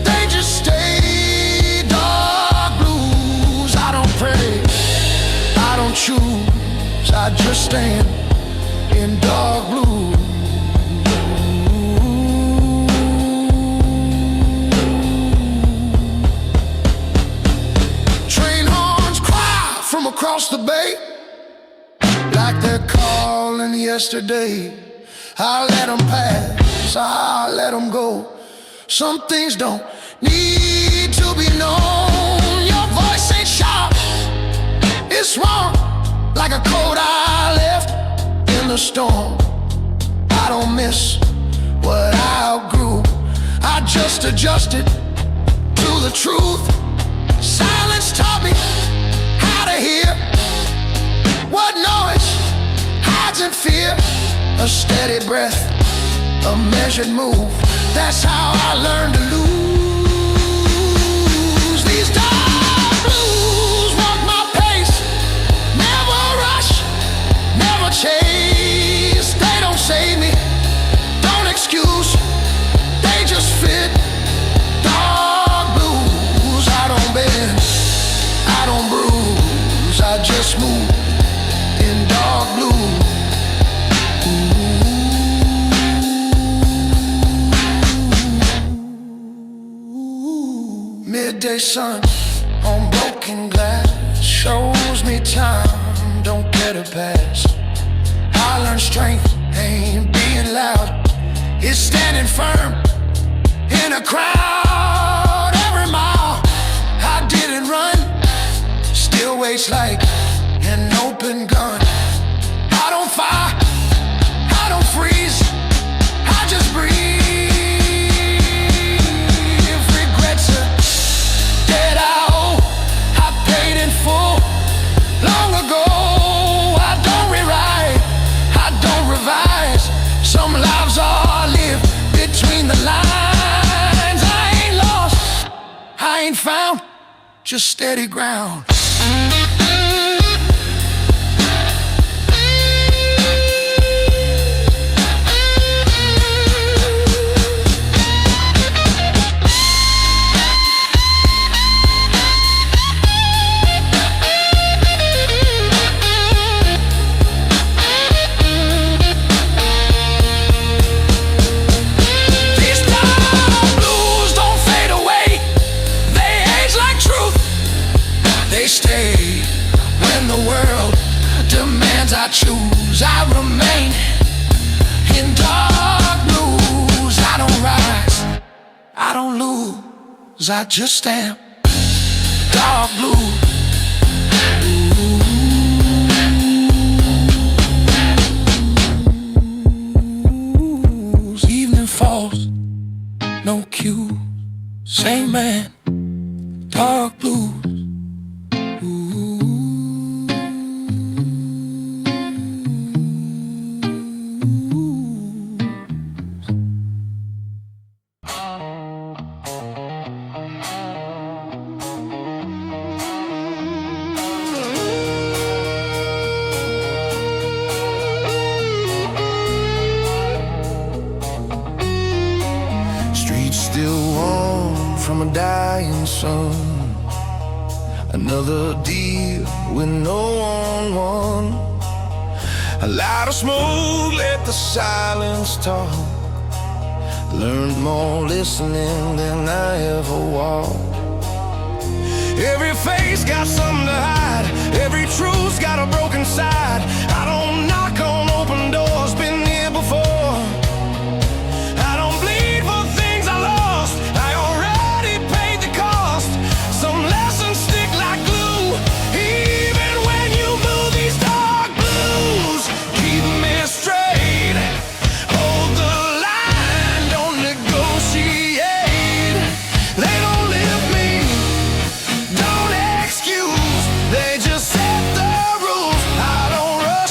A: They just stay dark blues. I don't pray, I don't choose. I just stand in dark blue. Train horns cry from across the bay, like they're calling yesterday. I'll let them pass, I'll let them go. Some things don't need to be known. Your voice ain't sharp, it's wrong, like a coat I left in the storm. I don't miss what I outgrew. I just adjusted to the truth. Silence taught me how to hear what noise hides in fear. A steady breath, a measured move. That's how I learned to lose. These dark blues walk my pace. Never rush, never chase. They don't save me, don't excuse. They just fit. Dark blues, I don't bend, I don't bruise. I just move in dark blue. Midday sun on broken glass shows me time don't get a pass. I learned strength ain't being loud, it's standing firm in a crowd. Every mile I didn't run still waits like an open gun. I don't fire, I don't freeze, I just breathe. Regrets are dead out, I paid in full long ago. I don't rewrite, I don't revise. Some lives are lived between the lines. I ain't lost, I ain't found, just steady ground. They stay when the world demands I choose. I remain in dark blues. I don't rise, I don't lose. I just am dark blue. Evening falls, no cue. Same man, dark blues. From a dying sun, another deal with no one won. A lot of smoke, let the silence talk. Learned more listening than I ever walked. Every face got something to hide, every truth's got a broken side. I don't knock on open doors, been here before. I don't bleed for things I lost, I already paid the cost. Some lessons stick like glue, even when you move. These dark blues keep me straight. Hold the line, don't negotiate. They don't lift me, don't excuse. They just set the rules. I don't run.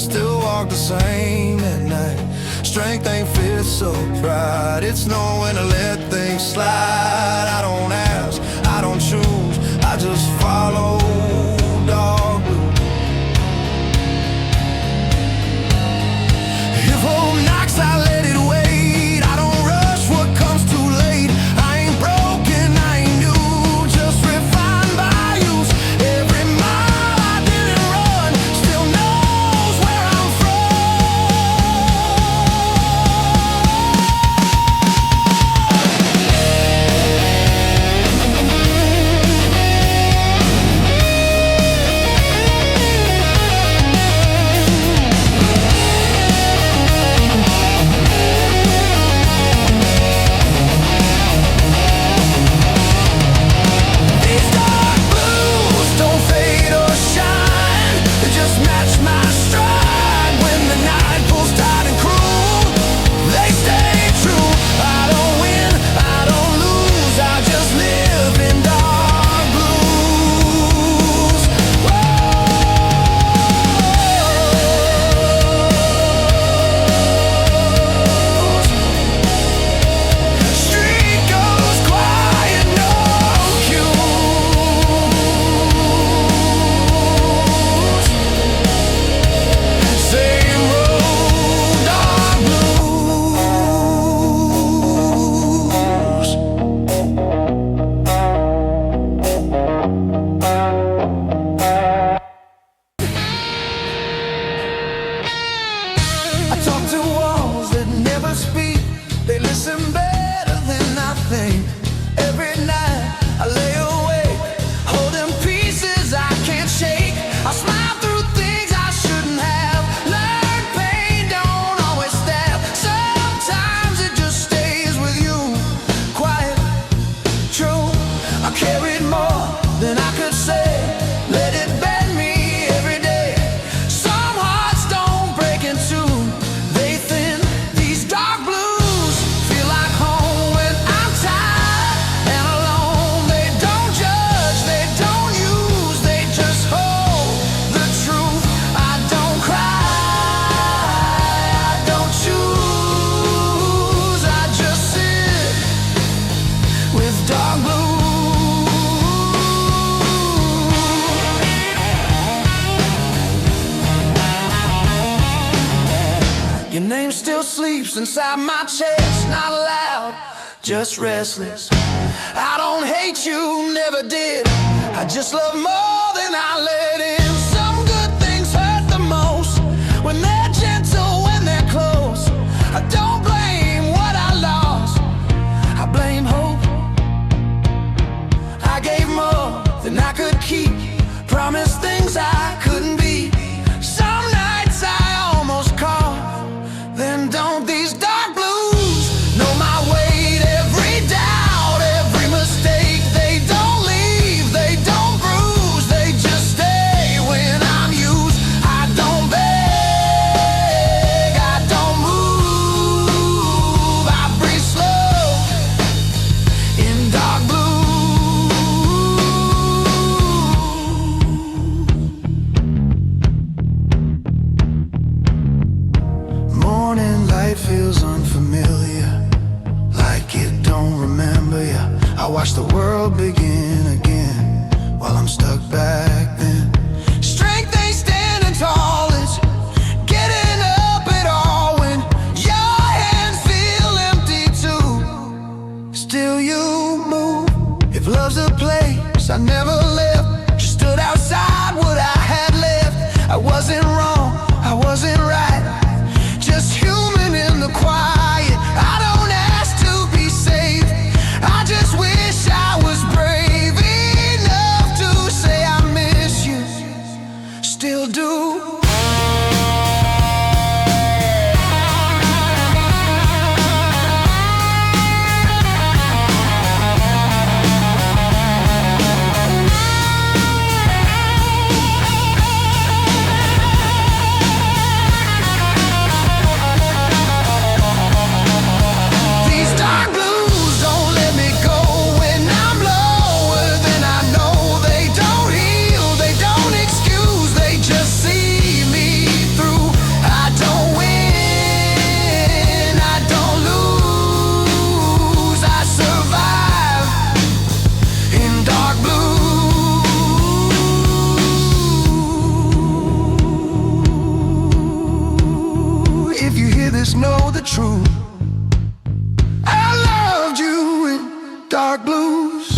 A: still walk the same at night. Strength ain't fit, so pride, it's knowing to let things slide. I don't ask, I don't choose, I just follow dog blue. If hope knocks, I let it wait. I don't rush what comes too late. I ain't broken, I ain't new, just refined by use. Every mile I didn't run still knows where I'm inside my chest, not loud, just restless. I don't hate you, never did. I just love more than I let in. Some good things hurt the most when they're gentle, when they're close. I don't blame what I lost, I blame hope. I gave more than I could keep, promised things I couldn't be. Some nights I almost call, then don't these dark blues know my weight? Every doubt, every mistake, they don't leave, they don't bruise, they just stay when I'm used. I don't beg, I don't move, I breathe slow in dark blue. Morning light feels unfamiliar, like it don't remember ya. I watch the world begin again while I'm stuck back then. Strength ain't standing tall, it's getting up at all when your hands feel empty too. Still you move. If love's a place I never left, just stood outside what I had left. I wasn't wrong, I wasn't right, just human in the quiet. I don't ask to be saved, I just wish I was brave. just know the truth. I loved you in dark blues.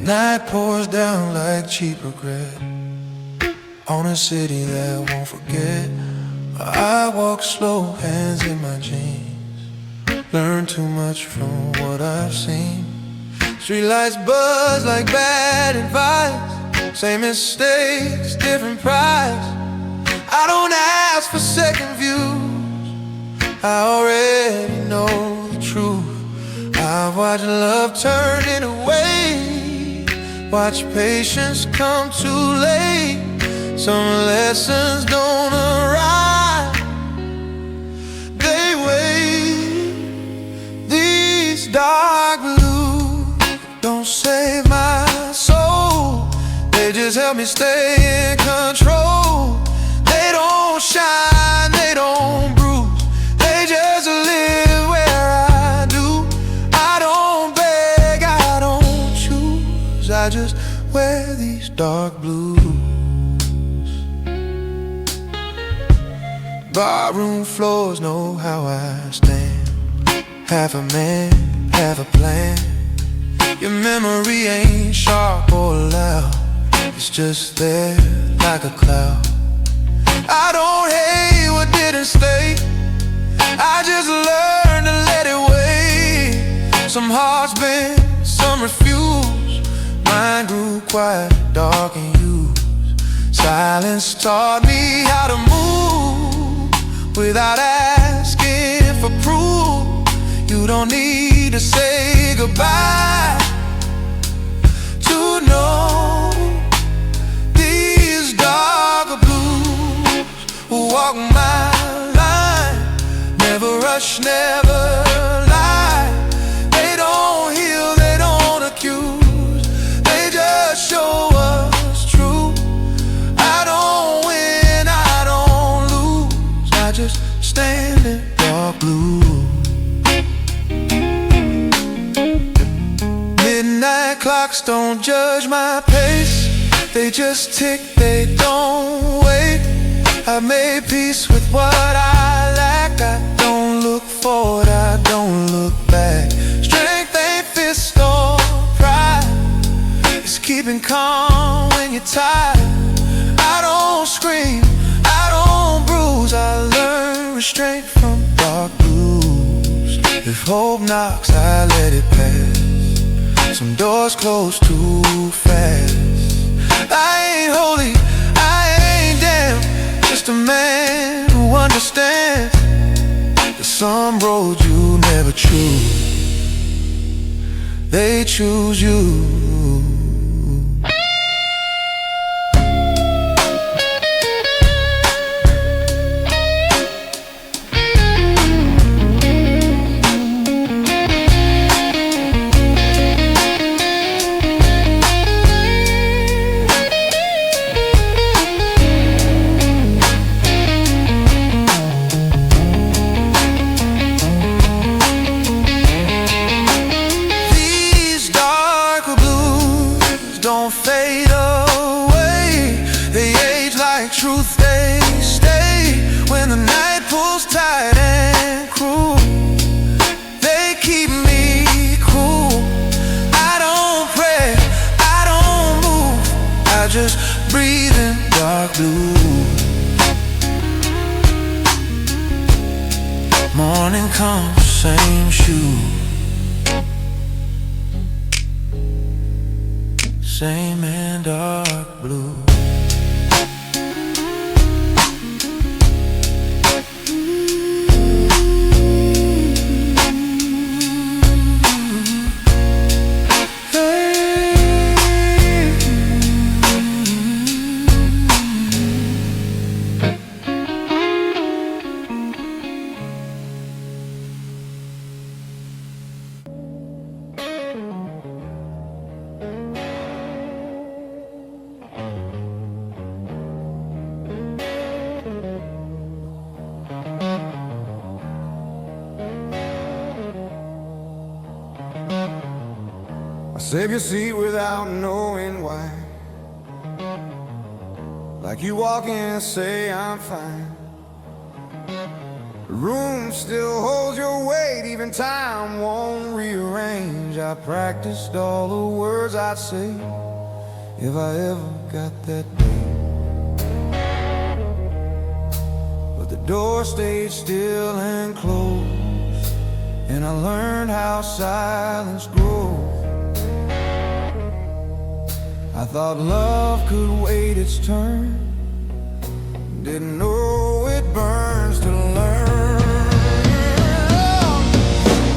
B: Night pours down like cheap regret on a city that won't forget. I walk slow, hands in my jeans. Learn too much from what I've seen. Streetlights buzz like bad advice. Same mistakes, different price. I don't ask for second views. I already know the truth. I've watched love turn into waste. Watch patience come too late. Some lessons don't arrive, they wait. These dark blues don't save my soul. They just help me stay in control. They don't shine, they don't bruise. They just live where I do. I don't beg, I don't choose. I just wear these dark blues. Barroom floors know how I stand. Half a man, half a plan. Your memory ain't sharp or loud. It's just there like a cloud. I don't hate what didn't stay. I just learned to let it wait. Some hearts bend, some refuse. Mine grew quiet, dark and used. Silence taught me how to move without asking for proof. You don't need to say goodbye to know these darker blues will walk my line. Never rush, never lie. They don't heal, they don't accuse. They just show us true. I don't win, I don't lose. I just stand in dark blue. Midnight clocks don't judge my pace. They just tick, they don't wait. I made peace with what I lack. I don't look forward, I don't look back. Strength ain't fist or pride. It's keeping calm when you're tired. I don't scream, I don't bruise. I learn restraint from dark blues. If hope knocks, I let it pass. Some doors close too fast. I ain't holy, I ain't damn. Just a man who understands that some roads you never choose, they choose you. Truth, they stay when the night pulls tight and cruel. They keep me cool. I don't pray, I don't move. I just breathe in dark blue. Morning comes, same shoe, same in dark blue. Save your seat without knowing why. Like you walk in and say I'm fine. The room still holds your weight, even time won't rearrange. I practiced all the words I'd say if I ever got that day. But the door stayed still and closed, and I learned how silence grows. I thought love could wait its turn, didn't know it burns to learn.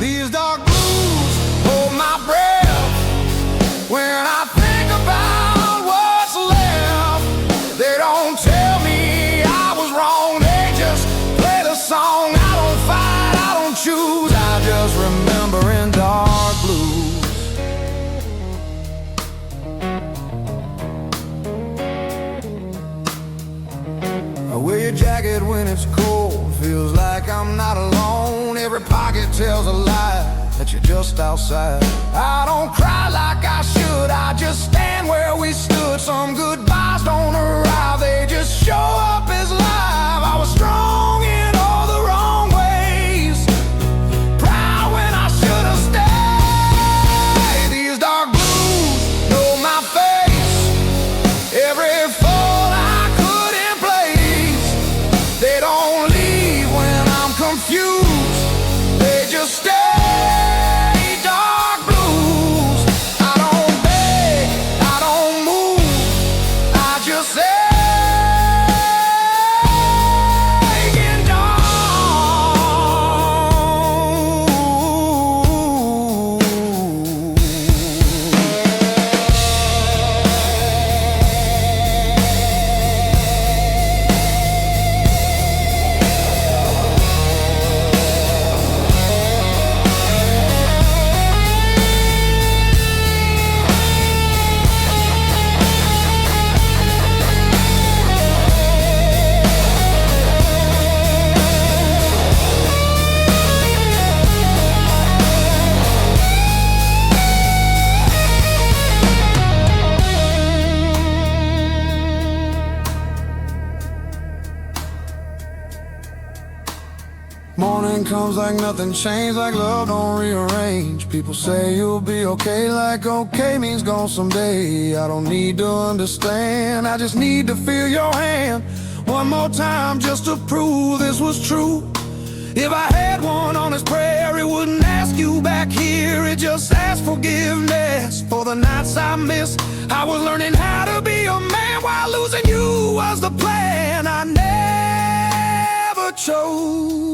B: These dark blues hold my breath when I think about what's left. They don't tell me I was wrong, they just play the song. I don't fight, I don't choose, I just remember in dark blues. I wear your jacket when it's cold, feels like I'm not alone. Every pocket tells a lie that you're just outside. I don't cry like I should, I just stand where we stood. Some goodbyes don't arrive, they just show up as live. I was strong in all the wrong ways, proud when I should have stayed. These dark blues know my face, every fault I could in place. They don't leave when I'm confused, they just stay. Dark blues, I don't beg, I don't move, I just say in dark. Morning comes like nothing changed, like love don't rearrange. People say you'll be okay, like okay means gone someday. I don't need to understand, I just need to feel your hand one more time just to prove this was true. If I had one honest prayer, it wouldn't ask you back here, it just asked forgiveness for the nights I missed. I was learning how to be a man while losing you was the plan I never chose.